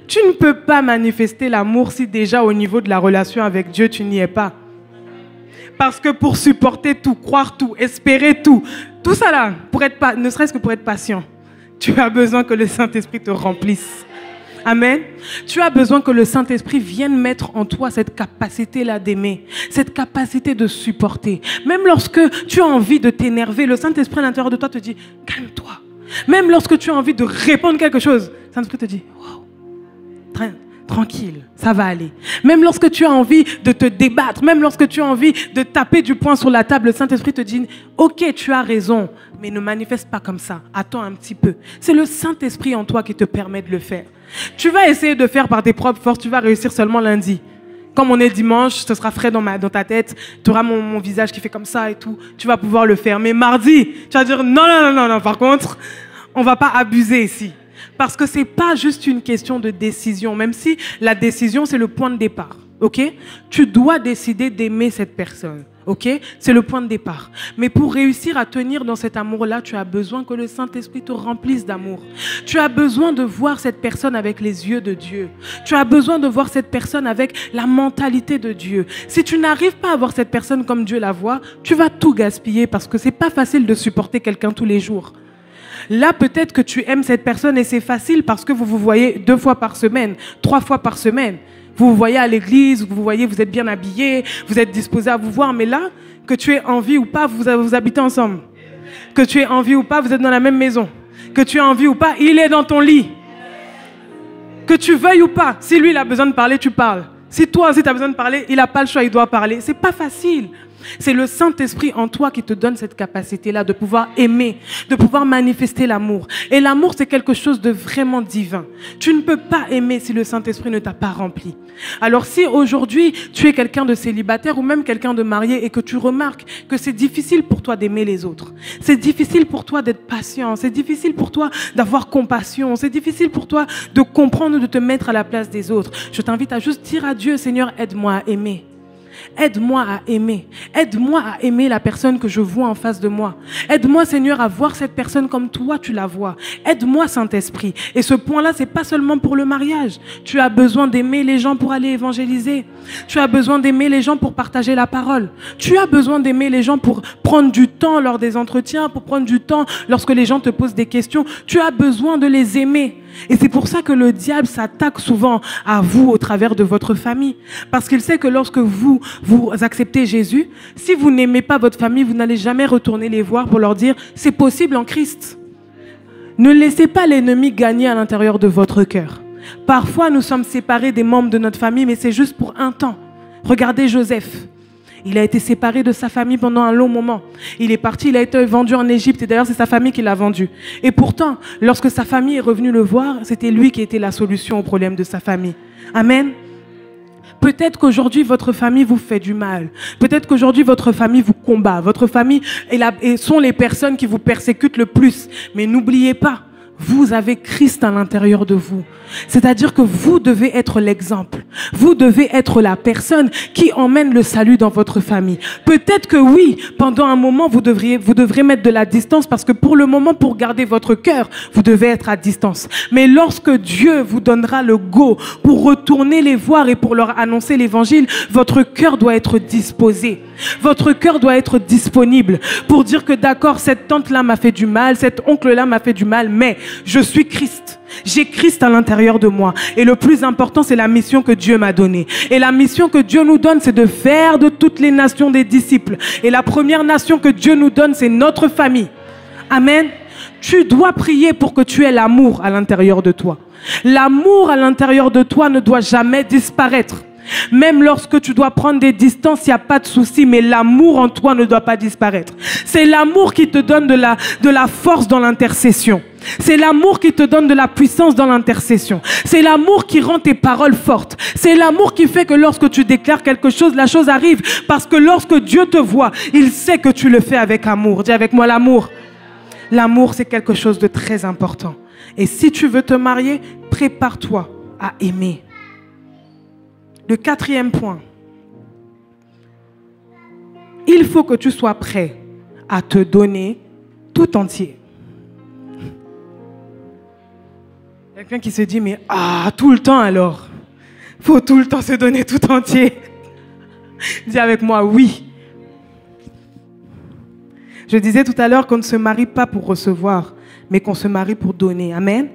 Tu ne peux pas manifester l'amour si déjà au niveau de la relation avec Dieu, tu n'y es pas. Parce que pour supporter tout, croire tout, espérer tout, tout ça là, ne serait-ce que pour être patient, tu as besoin que le Saint-Esprit te remplisse. Amen. Tu as besoin que le Saint-Esprit vienne mettre en toi cette capacité-là d'aimer, cette capacité de supporter. Même lorsque tu as envie de t'énerver, le Saint-Esprit à l'intérieur de toi te dit, calme-toi. Même lorsque tu as envie de répondre quelque chose, le Saint-Esprit te dit, wow, tranquille, ça va aller. Même lorsque tu as envie de te débattre, même lorsque tu as envie de taper du poing sur la table, le Saint-Esprit te dit, ok, tu as raison, mais ne manifeste pas comme ça. Attends un petit peu. C'est le Saint-Esprit en toi qui te permet de le faire. Tu vas essayer de faire par tes propres forces, tu vas réussir seulement lundi. Comme on est dimanche, ce sera frais dans ta tête, tu auras mon visage qui fait comme ça et tout, tu vas pouvoir le faire. Mais mardi, tu vas dire non, par contre, on ne va pas abuser ici. Parce que ce n'est pas juste une question de décision, même si la décision, c'est le point de départ. Ok? Tu dois décider d'aimer cette personne. Ok? C'est le point de départ. Mais pour réussir à tenir dans cet amour-là, tu as besoin que le Saint-Esprit te remplisse d'amour. Tu as besoin de voir cette personne avec les yeux de Dieu. Tu as besoin de voir cette personne avec la mentalité de Dieu. Si tu n'arrives pas à voir cette personne comme Dieu la voit, tu vas tout gaspiller parce que ce n'est pas facile de supporter quelqu'un tous les jours. Là, peut-être que tu aimes cette personne et c'est facile parce que vous vous voyez 2 fois par semaine, 3 fois par semaine. Vous vous voyez à l'église, vous voyez, vous êtes bien habillés, vous êtes disposés à vous voir. Mais là, que tu aies envie ou pas, vous habitez ensemble. Que tu aies envie ou pas, vous êtes dans la même maison. Que tu aies envie ou pas, il est dans ton lit. Que tu veuilles ou pas, si lui il a besoin de parler, tu parles. Si toi aussi tu as besoin de parler, il n'a pas le choix, il doit parler. C'est pas facile. C'est le Saint-Esprit en toi qui te donne cette capacité-là de pouvoir aimer, de pouvoir manifester l'amour. Et l'amour, c'est quelque chose de vraiment divin. Tu ne peux pas aimer si le Saint-Esprit ne t'a pas rempli. Alors si aujourd'hui, tu es quelqu'un de célibataire ou même quelqu'un de marié et que tu remarques que c'est difficile pour toi d'aimer les autres, c'est difficile pour toi d'être patient, c'est difficile pour toi d'avoir compassion, c'est difficile pour toi de comprendre, de te mettre à la place des autres, je t'invite à juste dire à Dieu, Seigneur, aide-moi à aimer. Aide-moi à aimer. Aide-moi à aimer la personne que je vois en face de moi. Aide-moi, Seigneur, à voir cette personne comme toi, tu la vois. Aide-moi, Saint-Esprit. Et ce point-là, ce n'est pas seulement pour le mariage. Tu as besoin d'aimer les gens pour aller évangéliser. Tu as besoin d'aimer les gens pour partager la parole. Tu as besoin d'aimer les gens pour prendre du temps lors des entretiens, pour prendre du temps lorsque les gens te posent des questions. Tu as besoin de les aimer. Et c'est pour ça que le diable s'attaque souvent à vous au travers de votre famille. Parce qu'il sait que lorsque vous acceptez Jésus, si vous n'aimez pas votre famille, vous n'allez jamais retourner les voir pour leur dire « c'est possible en Christ ». Ne laissez pas l'ennemi gagner à l'intérieur de votre cœur. Parfois, nous sommes séparés des membres de notre famille, mais c'est juste pour un temps. Regardez Joseph. Il a été séparé de sa famille pendant un long moment. Il est parti, il a été vendu en Égypte. Et d'ailleurs, c'est sa famille qui l'a vendu. Et pourtant, lorsque sa famille est revenue le voir, c'était lui qui était la solution au problème de sa famille. Amen. Peut-être qu'aujourd'hui, votre famille vous fait du mal. Peut-être qu'aujourd'hui, votre famille vous combat. Votre famille sont les personnes qui vous persécutent le plus. Mais n'oubliez pas, vous avez Christ à l'intérieur de vous. C'est-à-dire que vous devez être l'exemple. Vous devez être la personne qui emmène le salut dans votre famille. Peut-être que oui, pendant un moment, vous devrez mettre de la distance parce que pour le moment, pour garder votre cœur, vous devez être à distance. Mais lorsque Dieu vous donnera le go pour retourner les voir et pour leur annoncer l'évangile, votre cœur doit être disposé. Votre cœur doit être disponible pour dire que d'accord, cette tante-là m'a fait du mal, cet oncle-là m'a fait du mal, mais je suis Christ. J'ai Christ à l'intérieur de moi. Et le plus important, c'est la mission que Dieu m'a donnée. Et la mission que Dieu nous donne, c'est de faire de toutes les nations des disciples. Et la première nation que Dieu nous donne, c'est notre famille. Amen. Tu dois prier pour que tu aies l'amour à l'intérieur de toi. L'amour à l'intérieur de toi ne doit jamais disparaître. Même lorsque tu dois prendre des distances, il n'y a pas de souci, mais l'amour en toi ne doit pas disparaître. C'est l'amour qui te donne de la force dans l'intercession. C'est l'amour qui te donne de la puissance dans l'intercession. C'est l'amour qui rend tes paroles fortes. C'est l'amour qui fait que lorsque tu déclares quelque chose, la chose arrive. Parce que lorsque Dieu te voit, il sait que tu le fais avec amour. Dis avec moi l'amour. L'amour, c'est quelque chose de très important. Et si tu veux te marier, prépare-toi à aimer. Le 4e point, il faut que tu sois prêt à te donner tout entier. Quelqu'un qui se dit, mais tout le temps alors. Il faut tout le temps se donner tout entier. Dis avec moi, oui. Je disais tout à l'heure qu'on ne se marie pas pour recevoir, mais qu'on se marie pour donner. Amen.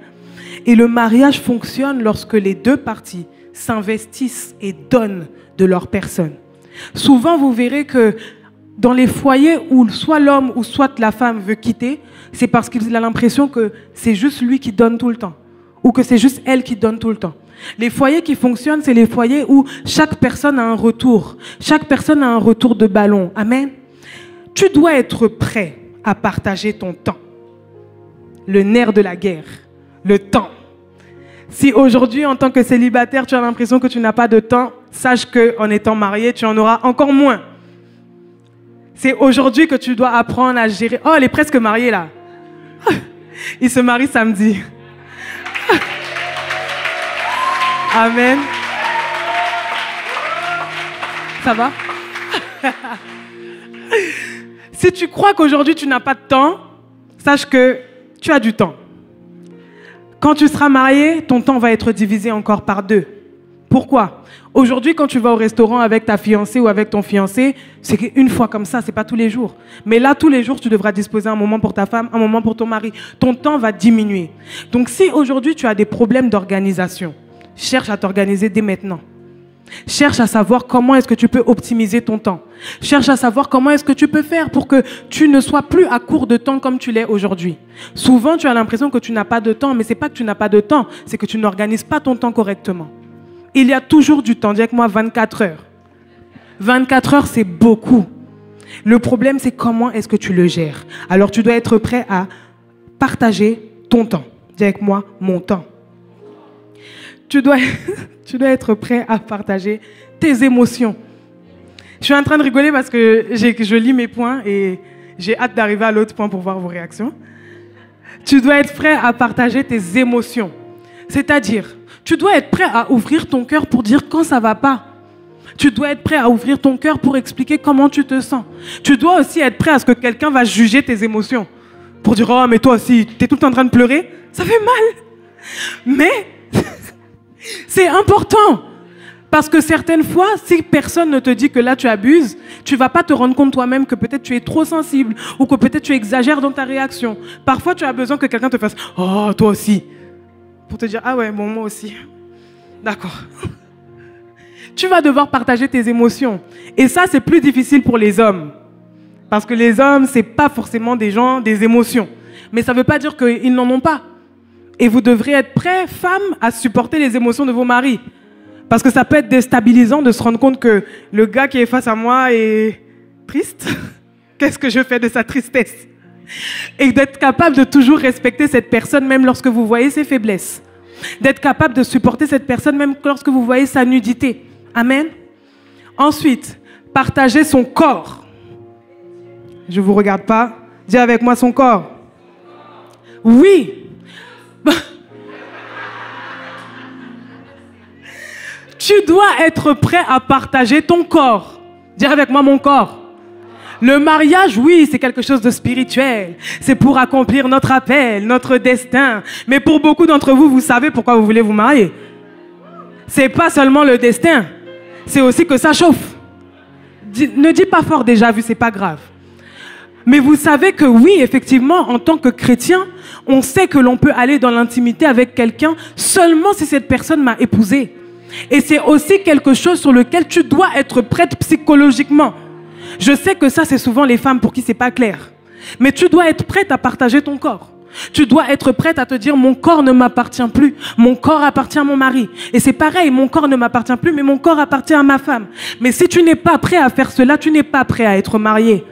Et le mariage fonctionne lorsque les deux parties s'investissent et donnent de leur personne. Souvent, vous verrez que dans les foyers où soit l'homme ou soit la femme veut quitter, c'est parce qu'il a l'impression que c'est juste lui qui donne tout le temps. Ou que c'est juste elle qui donne tout le temps. Les foyers qui fonctionnent, c'est les foyers où chaque personne a un retour. Chaque personne a un retour de ballon. Amen. Tu dois être prêt à partager ton temps. Le nerf de la guerre. Le temps. Si aujourd'hui, en tant que célibataire, tu as l'impression que tu n'as pas de temps, sache qu'en étant marié, tu en auras encore moins. C'est aujourd'hui que tu dois apprendre à gérer. Oh, elle est presque mariée là. Il se marie samedi. Amen. Ça va? Si tu crois qu'aujourd'hui tu n'as pas de temps, sache que tu as du temps. Quand tu seras marié, ton temps va être divisé encore par 2. Pourquoi? Aujourd'hui, quand tu vas au restaurant avec ta fiancée ou avec ton fiancé, c'est qu'une fois comme ça, c'est pas tous les jours. Mais là, tous les jours, tu devras disposer un moment pour ta femme, un moment pour ton mari. Ton temps va diminuer. Donc, si aujourd'hui, tu as des problèmes d'organisation, cherche à t'organiser dès maintenant. Cherche à savoir comment est-ce que tu peux optimiser ton temps. Cherche à savoir comment est-ce que tu peux faire pour que tu ne sois plus à court de temps comme tu l'es aujourd'hui. Souvent, tu as l'impression que tu n'as pas de temps, mais ce n'est pas que tu n'as pas de temps, c'est que tu n'organises pas ton temps correctement. Il y a toujours du temps. Dis avec moi 24 heures. 24 heures, c'est beaucoup. Le problème, c'est comment est-ce que tu le gères. Alors, tu dois être prêt à partager ton temps. Dis avec moi mon temps. Tu dois être prêt à partager tes émotions. Je suis en train de rigoler parce que je lis mes points et j'ai hâte d'arriver à l'autre point pour voir vos réactions. Tu dois être prêt à partager tes émotions. C'est-à-dire, tu dois être prêt à ouvrir ton cœur pour dire quand ça ne va pas. Tu dois être prêt à ouvrir ton cœur pour expliquer comment tu te sens. Tu dois aussi être prêt à ce que quelqu'un va juger tes émotions. Pour dire, oh, mais toi aussi, tu es tout le temps en train de pleurer. Ça fait mal. Mais c'est important. Parce que certaines fois, si personne ne te dit que là tu abuses, tu ne vas pas te rendre compte toi-même que peut-être tu es trop sensible ou que peut-être tu exagères dans ta réaction. Parfois, tu as besoin que quelqu'un te fasse « Oh, toi aussi !» pour te dire « Ah ouais, bon, moi aussi. » D'accord. Tu vas devoir partager tes émotions. Et ça, c'est plus difficile pour les hommes. Parce que les hommes, ce n'est pas forcément des gens, des émotions. Mais ça ne veut pas dire qu'ils n'en ont pas. Et vous devrez être prêts, femmes, à supporter les émotions de vos maris. Parce que ça peut être déstabilisant de se rendre compte que le gars qui est face à moi est triste. Qu'est-ce que je fais de sa tristesse? Et d'être capable de toujours respecter cette personne même lorsque vous voyez ses faiblesses. D'être capable de supporter cette personne même lorsque vous voyez sa nudité. Amen. Ensuite, partager son corps. Je ne vous regarde pas. Dis avec moi son corps. Oui. Tu dois être prêt à partager ton corps. Dis avec moi mon corps. Le mariage, oui, c'est quelque chose de spirituel. C'est pour accomplir notre appel, notre destin. Mais pour beaucoup d'entre vous, vous savez pourquoi vous voulez vous marier. C'est pas seulement le destin. C'est aussi que ça chauffe. Ne dis pas fort déjà vu, c'est pas grave. Mais vous savez que oui, effectivement, en tant que chrétien, on sait que l'on peut aller dans l'intimité avec quelqu'un seulement si cette personne m'a épousé. Et c'est aussi quelque chose sur lequel tu dois être prête psychologiquement. Je sais que ça, c'est souvent les femmes pour qui c'est pas clair. Mais tu dois être prête à partager ton corps. Tu dois être prête à te dire, mon corps ne m'appartient plus. Mon corps appartient à mon mari. Et c'est pareil, mon corps ne m'appartient plus, mais mon corps appartient à ma femme. Mais si tu n'es pas prêt à faire cela, tu n'es pas prêt à être marié.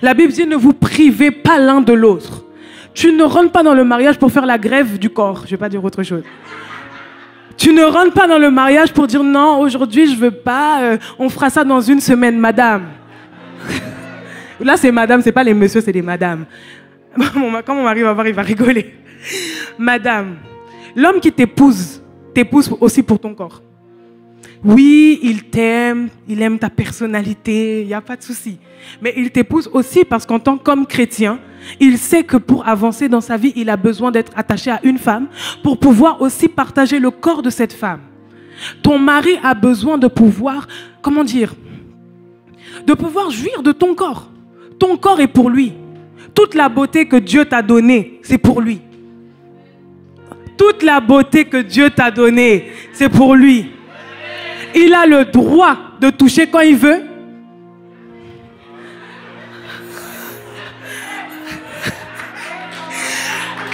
La Bible dit, ne vous privez pas l'un de l'autre. Tu ne rentres pas dans le mariage pour faire la grève du corps. Je ne vais pas dire autre chose. Tu ne rentres pas dans le mariage pour dire non, aujourd'hui je veux pas, on fera ça dans une semaine, madame. Là c'est madame, c'est pas les messieurs, c'est les madames. Quand mon mari va voir, il va rigoler. Madame, l'homme qui t'épouse aussi pour ton corps. Oui, il t'aime, il aime ta personnalité, il n'y a pas de souci. Mais il t'épouse aussi parce qu'en tant qu'homme chrétien, il sait que pour avancer dans sa vie, il a besoin d'être attaché à une femme pour pouvoir aussi partager le corps de cette femme. Ton mari a besoin de pouvoir, comment dire, de pouvoir jouir de ton corps. Ton corps est pour lui. Toute la beauté que Dieu t'a donnée, c'est pour lui. Toute la beauté que Dieu t'a donnée, c'est pour lui. Il a le droit de toucher quand il veut.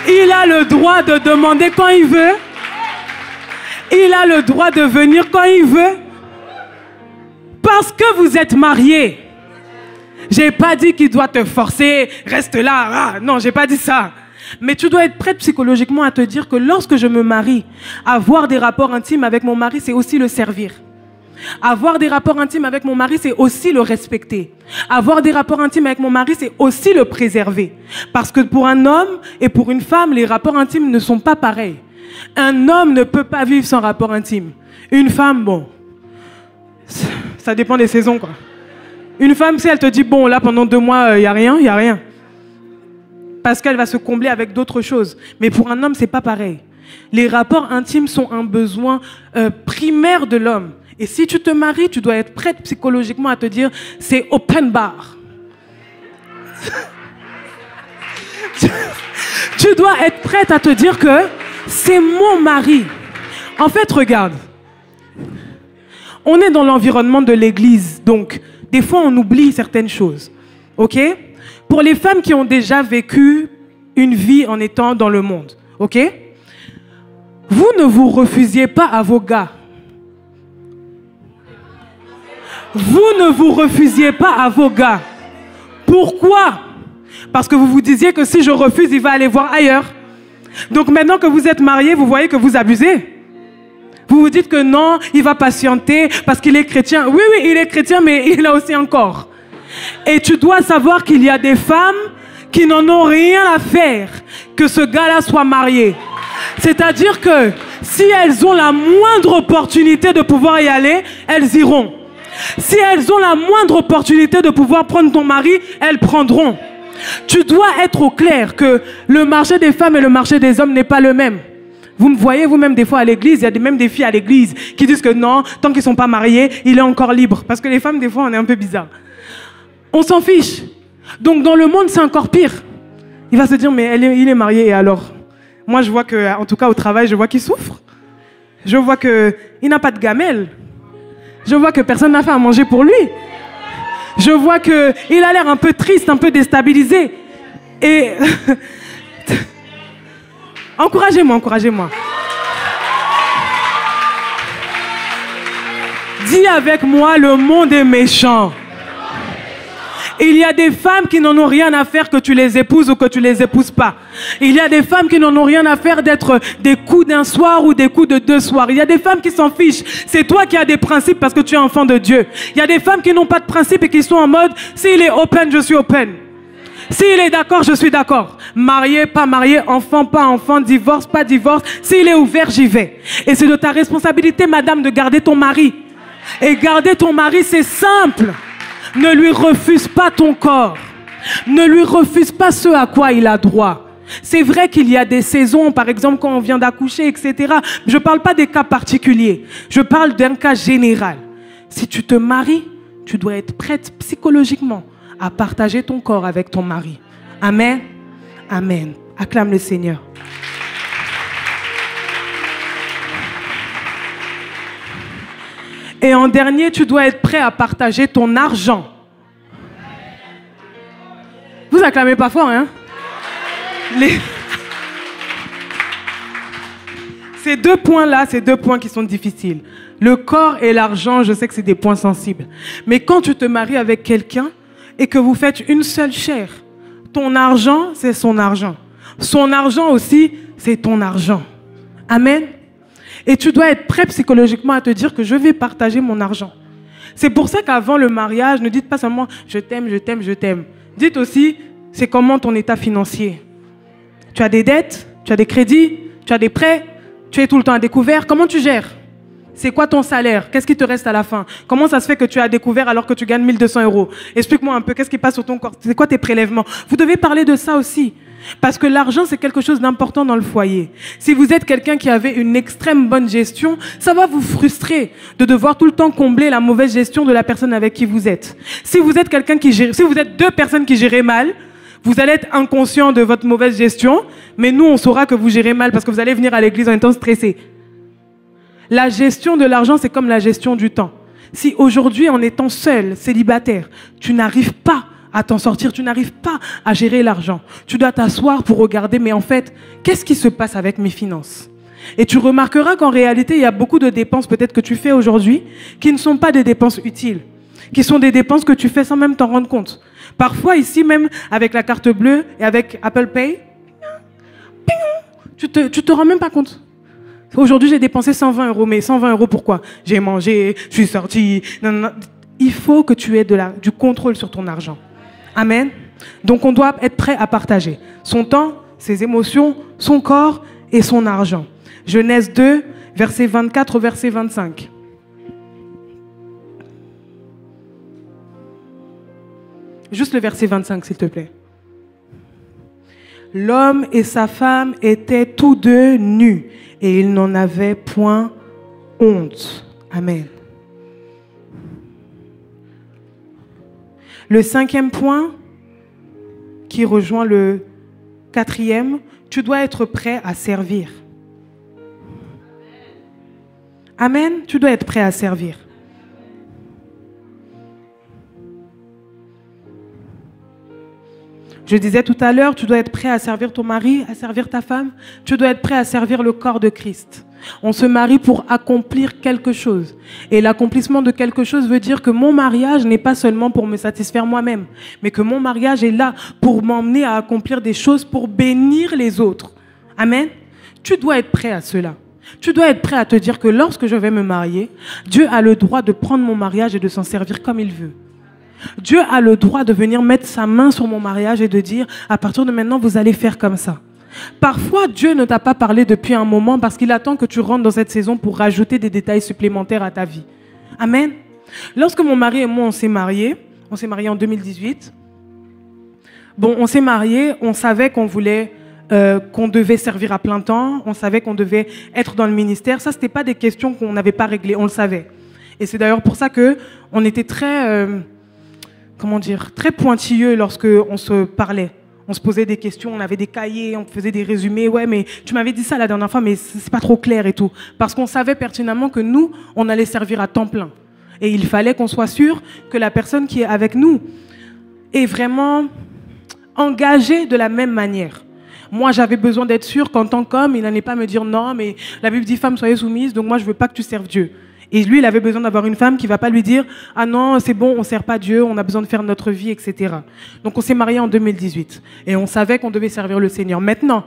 Il a le droit de demander quand il veut. Il a le droit de venir quand il veut. Parce que vous êtes mariés. J'ai pas dit qu'il doit te forcer, reste là. Ah, non, j'ai pas dit ça. Mais tu dois être prête psychologiquement à te dire que lorsque je me marie, avoir des rapports intimes avec mon mari, c'est aussi le servir. Avoir des rapports intimes avec mon mari, c'est aussi le respecter. Avoir des rapports intimes avec mon mari, c'est aussi le préserver. Parce que pour un homme et pour une femme, les rapports intimes ne sont pas pareils. Un homme ne peut pas vivre sans rapport intime. Une femme, bon, ça dépend des saisons, quoi. Une femme, si elle te dit, bon, là, pendant 2 mois, il n'y a rien, il n'y a rien. Parce qu'elle va se combler avec d'autres choses. Mais pour un homme, ce n'est pas pareil. Les rapports intimes sont un besoin primaire de l'homme. Et si tu te maries, tu dois être prête psychologiquement à te dire, c'est open bar. Tu dois être prête à te dire que c'est mon mari. En fait, regarde. On est dans l'environnement de l'église, donc des fois on oublie certaines choses. Ok? Pour les femmes qui ont déjà vécu une vie en étant dans le monde, ok? Vous ne vous refusiez pas à vos gars. Vous ne vous refusiez pas à vos gars. Pourquoi? Parce que vous vous disiez que si je refuse, il va aller voir ailleurs. Donc maintenant que vous êtes mariés, vous voyez que vous abusez. Vous vous dites que non, il va patienter parce qu'il est chrétien. Oui, oui, il est chrétien, mais il a aussi un corps. Et tu dois savoir qu'il y a des femmes qui n'en ont rien à faire que ce gars-là soit marié. C'est-à-dire que si elles ont la moindre opportunité de pouvoir y aller, elles iront. Si elles ont la moindre opportunité de pouvoir prendre ton mari, elles prendront. Tu dois être au clair que le marché des femmes et le marché des hommes n'est pas le même. Vous me voyez vous-même des fois à l'église, il y a même des filles à l'église qui disent que non, tant qu'ils ne sont pas mariés, il est encore libre. Parce que les femmes, des fois, on est un peu bizarre. On s'en fiche. Donc dans le monde, c'est encore pire. Il va se dire, mais il est marié et alors? Moi, je vois que, en tout cas au travail, je vois qu'il souffre. Je vois qu'il n'a pas de gamelle. Je vois que personne n'a fait à manger pour lui. Je vois qu'il a l'air un peu triste, un peu déstabilisé. Et encouragez-moi, encouragez-moi. Dis avec moi, le monde est méchant. Il y a des femmes qui n'en ont rien à faire que tu les épouses ou que tu les épouses pas. Il y a des femmes qui n'en ont rien à faire d'être des coups d'un soir ou des coups de 2 soirs. Il y a des femmes qui s'en fichent. C'est toi qui as des principes parce que tu es enfant de Dieu. Il y a des femmes qui n'ont pas de principes et qui sont en mode, s'il est open, je suis open. S'il est d'accord, je suis d'accord. Marié, pas marié, enfant, pas enfant, divorce, pas divorce. S'il est ouvert, j'y vais. Et c'est de ta responsabilité, madame, de garder ton mari. Et garder ton mari, c'est simple. Ne lui refuse pas ton corps. Ne lui refuse pas ce à quoi il a droit. C'est vrai qu'il y a des saisons, par exemple quand on vient d'accoucher, etc. Je ne parle pas des cas particuliers. Je parle d'un cas général. Si tu te maries, tu dois être prête psychologiquement à partager ton corps avec ton mari. Amen. Amen. Acclame le Seigneur. Et en dernier, tu dois être prêt à partager ton argent. Vous acclamez pas fort, hein? Ces 2 points-là, ces 2 points qui sont difficiles. Le corps et l'argent, je sais que c'est des points sensibles. Mais quand tu te maries avec quelqu'un et que vous faites une seule chair, ton argent, c'est son argent. Son argent aussi, c'est ton argent. Amen. Et tu dois être prêt psychologiquement à te dire que je vais partager mon argent. C'est pour ça qu'avant le mariage, ne dites pas seulement « je t'aime, je t'aime, je t'aime ». Dites aussi « c'est comment ton état financier ». Tu as des dettes, tu as des crédits, tu as des prêts, tu es tout le temps à découvert. Comment tu gères? C'est quoi ton salaire? Qu'est-ce qui te reste à la fin? Comment ça se fait que tu as découvert alors que tu gagnes 1 200 €? Explique-moi un peu, qu'est-ce qui passe sur ton corps? C'est quoi tes prélèvements? Vous devez parler de ça aussi. Parce que l'argent, c'est quelque chose d'important dans le foyer. Si vous êtes quelqu'un qui avait une extrême bonne gestion, ça va vous frustrer de devoir tout le temps combler la mauvaise gestion de la personne avec qui vous êtes. Si vous êtes quelqu'un qui gère, si vous êtes 2 personnes qui gèrent mal, vous allez être inconscient de votre mauvaise gestion, mais nous, on saura que vous gérez mal parce que vous allez venir à l'église en étant stressé. La gestion de l'argent, c'est comme la gestion du temps. Si aujourd'hui, en étant seul, célibataire, tu n'arrives pas à t'en sortir, tu n'arrives pas à gérer l'argent, tu dois t'asseoir pour regarder, mais en fait, qu'est-ce qui se passe avec mes finances? Et tu remarqueras qu'en réalité, il y a beaucoup de dépenses peut-être que tu fais aujourd'hui qui ne sont pas des dépenses utiles, qui sont des dépenses que tu fais sans même t'en rendre compte. Parfois, ici même, avec la carte bleue et avec Apple Pay, tu te rends même pas compte. Aujourd'hui, j'ai dépensé 120 €, mais 120 € pourquoi? J'ai mangé, je suis sorti. Non, non, non. Il faut que tu aies du contrôle sur ton argent. Amen. Donc, on doit être prêt à partager son temps, ses émotions, son corps et son argent. Genèse 2, verset 24 au verset 25. Juste le verset 25, s'il te plaît. L'homme et sa femme étaient tous 2 nus et ils n'en avaient point honte. Amen. Le 5e point, qui rejoint le 4e, tu dois être prêt à servir. Amen. Tu dois être prêt à servir. Je disais tout à l'heure, tu dois être prêt à servir ton mari, à servir ta femme. Tu dois être prêt à servir le corps de Christ. On se marie pour accomplir quelque chose. Et l'accomplissement de quelque chose veut dire que mon mariage n'est pas seulement pour me satisfaire moi-même, mais que mon mariage est là pour m'emmener à accomplir des choses pour bénir les autres. Amen. Tu dois être prêt à cela. Tu dois être prêt à te dire que lorsque je vais me marier, Dieu a le droit de prendre mon mariage et de s'en servir comme il veut. Dieu a le droit de venir mettre sa main sur mon mariage et de dire, à partir de maintenant, vous allez faire comme ça. Parfois, Dieu ne t'a pas parlé depuis un moment parce qu'il attend que tu rentres dans cette saison pour rajouter des détails supplémentaires à ta vie. Amen. Lorsque mon mari et moi, on s'est mariés en 2018. Bon, on s'est mariés, on savait qu'on voulait, qu'on devait servir à plein temps, on savait qu'on devait être dans le ministère. Ça, c'était pas des questions qu'on n'avait pas réglées, on le savait. Et c'est d'ailleurs pour ça qu'on était très, très pointilleux lorsque on se parlait. On se posait des questions, on avait des cahiers, on faisait des résumés. Ouais, mais tu m'avais dit ça la dernière fois, mais c'est pas trop clair et tout. Parce qu'on savait pertinemment que nous, on allait servir à temps plein. Et il fallait qu'on soit sûr que la personne qui est avec nous est vraiment engagée de la même manière. Moi, j'avais besoin d'être sûr qu'en tant qu'homme, il n'allait pas me dire non, mais la Bible dit femme, soyez soumise, donc moi, je veux pas que tu serves Dieu. Et lui, il avait besoin d'avoir une femme qui ne va pas lui dire « Ah non, c'est bon, on ne sert pas Dieu, on a besoin de faire notre vie, etc. » Donc on s'est mariés en 2018. Et on savait qu'on devait servir le Seigneur. Maintenant,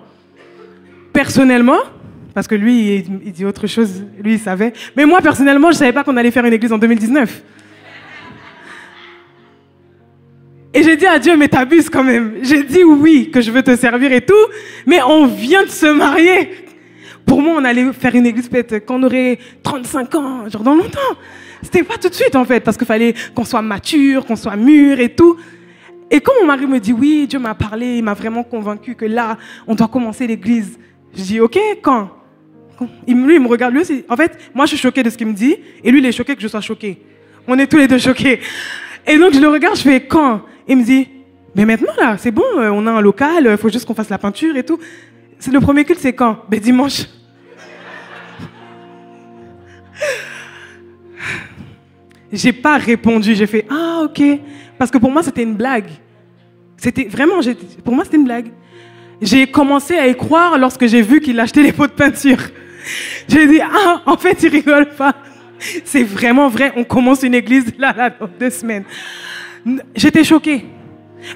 personnellement, parce que lui, il dit autre chose, lui, il savait. Mais moi, personnellement, je ne savais pas qu'on allait faire une église en 2019. Et j'ai dit à Dieu « Mais t'abuses quand même. » J'ai dit oui, que je veux te servir et tout, mais on vient de se marier. Pour moi, on allait faire une église peut-être quand on aurait 35 ans, genre dans longtemps. C'était pas tout de suite en fait, parce qu'il fallait qu'on soit mature, qu'on soit mûr et tout. Et quand mon mari me dit oui, Dieu m'a parlé, il m'a vraiment convaincu que là, on doit commencer l'église. Je dis ok, quand? Lui, il me regarde, lui aussi. En fait, moi, je suis choquée de ce qu'il me dit, et lui, il est choqué que je sois choquée. On est tous les deux choqués. Et donc, je le regarde, je fais quand? Il me dit, mais maintenant là, c'est bon, on a un local, il faut juste qu'on fasse la peinture et tout. Le premier culte, c'est quand? Ben dimanche. J'ai pas répondu, j'ai fait ah ok, parce que pour moi c'était une blague. C'était vraiment, pour moi c'était une blague. J'ai commencé à y croire lorsque j'ai vu qu'il achetait les pots de peinture. J'ai dit ah en fait il rigole pas, c'est vraiment vrai. On commence une église là dans 2 semaines. J'étais choquée.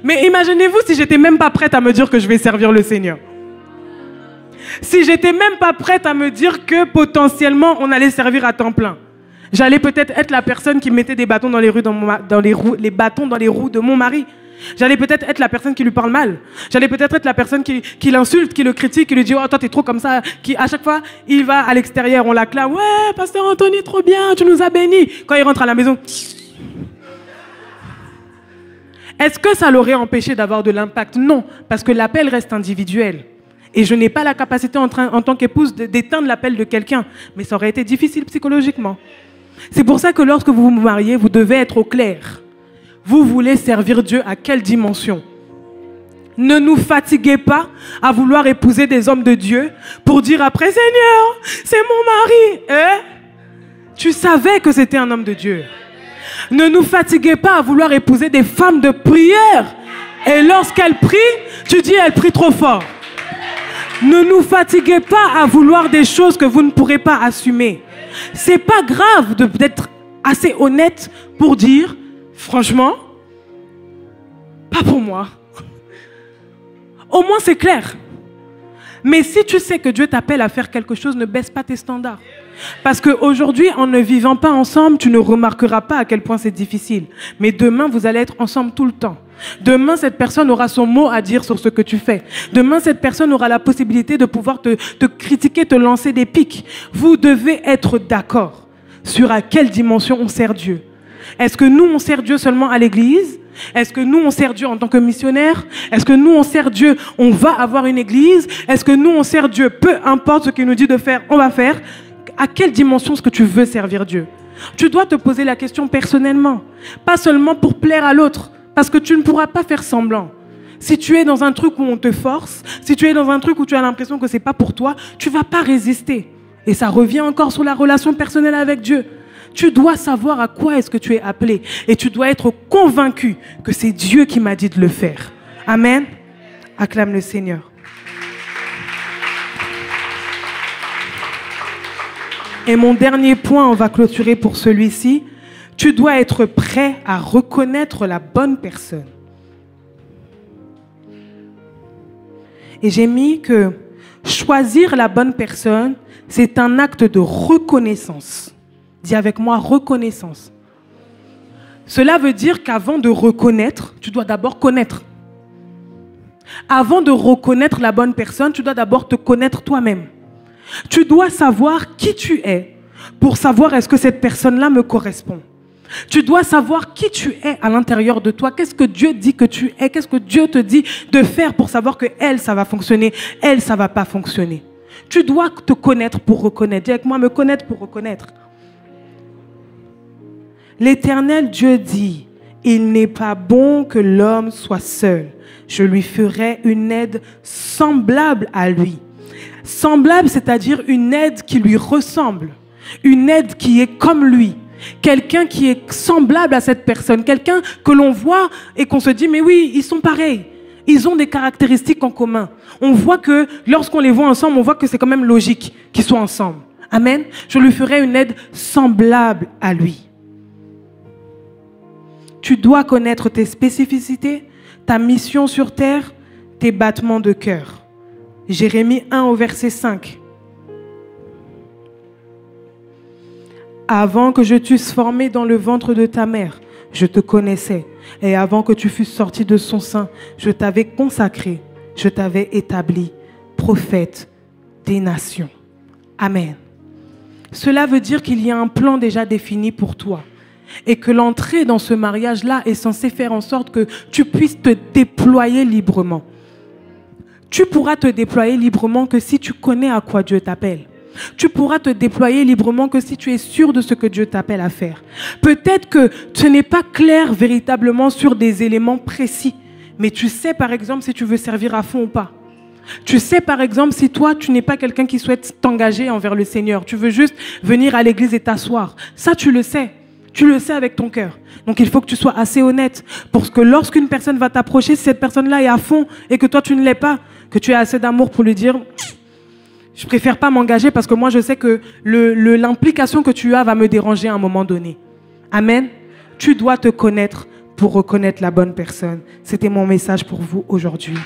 Mais imaginez-vous si j'étais même pas prête à me dire que je vais servir le Seigneur. Si j'étais même pas prête à me dire que potentiellement on allait servir à temps plein. J'allais peut-être être la personne qui mettait des bâtons dans les bâtons dans les roues de mon mari. J'allais peut-être être la personne qui lui parle mal. J'allais peut-être être la personne qui l'insulte, qui le critique, qui lui dit « Oh, toi, t'es trop comme ça ». Qui, à chaque fois, il va à l'extérieur, on l'acclame « Ouais, pasteur Anthony, trop bien, tu nous as bénis ». Quand il rentre à la maison... Est-ce que ça l'aurait empêché d'avoir de l'impact? Non, parce que l'appel reste individuel. Et je n'ai pas la capacité en tant qu'épouse d'éteindre l'appel de quelqu'un. Mais ça aurait été difficile psychologiquement. C'est pour ça que lorsque vous vous mariez, vous devez être au clair. Vous voulez servir Dieu à quelle dimension? Ne nous fatiguez pas à vouloir épouser des hommes de Dieu pour dire après, Seigneur, c'est mon mari. Tu savais que c'était un homme de Dieu. Ne nous fatiguez pas à vouloir épouser des femmes de prière. Et lorsqu'elles prient, tu dis, elles prient trop fort. Ne nous fatiguez pas à vouloir des choses que vous ne pourrez pas assumer. C'est pas grave d'être assez honnête pour dire, franchement, pas pour moi. Au moins c'est clair. Mais si tu sais que Dieu t'appelle à faire quelque chose, ne baisse pas tes standards. Parce qu'aujourd'hui, en ne vivant pas ensemble, tu ne remarqueras pas à quel point c'est difficile. Mais demain, vous allez être ensemble tout le temps. Demain, cette personne aura son mot à dire sur ce que tu fais. Demain, cette personne aura la possibilité de pouvoir te critiquer, te lancer des pics. Vous devez être d'accord sur à quelle dimension on sert Dieu. Est-ce que nous, on sert Dieu seulement à l'église? Est-ce que nous, on sert Dieu en tant que missionnaire? Est-ce que nous, on sert Dieu, on va avoir une église? Est-ce que nous, on sert Dieu, peu importe ce qu'il nous dit de faire, on va faire? À quelle dimension est-ce que tu veux servir Dieu? Tu dois te poser la question personnellement, pas seulement pour plaire à l'autre, parce que tu ne pourras pas faire semblant. Si tu es dans un truc où on te force, si tu es dans un truc où tu as l'impression que ce n'est pas pour toi, tu ne vas pas résister. Et ça revient encore sur la relation personnelle avec Dieu. Tu dois savoir à quoi est-ce que tu es appelé. Et tu dois être convaincu que c'est Dieu qui m'a dit de le faire. Amen. Acclame le Seigneur. Et mon dernier point, on va clôturer pour celui-ci. Tu dois être prêt à reconnaître la bonne personne. Et j'ai mis que choisir la bonne personne, c'est un acte de reconnaissance. Dis avec moi, reconnaissance. Cela veut dire qu'avant de reconnaître, tu dois d'abord connaître. Avant de reconnaître la bonne personne, tu dois d'abord te connaître toi-même. Tu dois savoir qui tu es pour savoir est-ce que cette personne-là me correspond. Tu dois savoir qui tu es à l'intérieur de toi. Qu'est-ce que Dieu dit que tu es? Qu'est-ce que Dieu te dit de faire pour savoir que elle, ça va fonctionner, elle, ça va pas fonctionner. Tu dois te connaître pour reconnaître. Dis avec moi, me connaître pour reconnaître. L'Éternel Dieu dit, il n'est pas bon que l'homme soit seul. Je lui ferai une aide semblable à lui. Semblable, c'est-à-dire une aide qui lui ressemble. Une aide qui est comme lui. Quelqu'un qui est semblable à cette personne. Quelqu'un que l'on voit et qu'on se dit, mais oui, ils sont pareils. Ils ont des caractéristiques en commun. On voit que lorsqu'on les voit ensemble, on voit que c'est quand même logique qu'ils soient ensemble. Amen. Je lui ferai une aide semblable à lui. Tu dois connaître tes spécificités, ta mission sur terre, tes battements de cœur. Jérémie 1 au verset 5. Avant que je t'eusse formé dans le ventre de ta mère, je te connaissais. Et avant que tu fusses sorti de son sein, je t'avais consacré, je t'avais établi prophète des nations. Amen. Cela veut dire qu'il y a un plan déjà défini pour toi. Et que l'entrée dans ce mariage-là est censée faire en sorte que tu puisses te déployer librement. Tu pourras te déployer librement que si tu connais à quoi Dieu t'appelle. Tu pourras te déployer librement que si tu es sûr de ce que Dieu t'appelle à faire. Peut-être que tu n'es pas clair véritablement sur des éléments précis, mais tu sais par exemple si tu veux servir à fond ou pas. Tu sais par exemple si toi tu n'es pas quelqu'un qui souhaite t'engager envers le Seigneur. Tu veux juste venir à l'église et t'asseoir. Ça tu le sais. Tu le sais avec ton cœur. Donc il faut que tu sois assez honnête pour que lorsqu'une personne va t'approcher, si cette personne-là est à fond et que toi tu ne l'es pas, que tu aies assez d'amour pour lui dire je préfère pas m'engager parce que moi je sais que l'implication que tu as va me déranger à un moment donné. Amen. Tu dois te connaître pour reconnaître la bonne personne. C'était mon message pour vous aujourd'hui.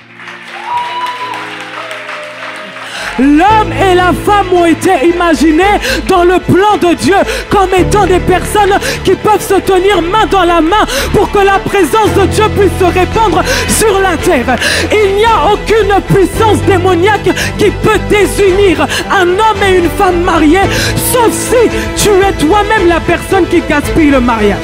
L'homme et la femme ont été imaginés dans le plan de Dieu comme étant des personnes qui peuvent se tenir main dans la main pour que la présence de Dieu puisse se répandre sur la terre. Il n'y a aucune puissance démoniaque qui peut désunir un homme et une femme mariés, sauf si tu es toi-même la personne qui gaspille le mariage.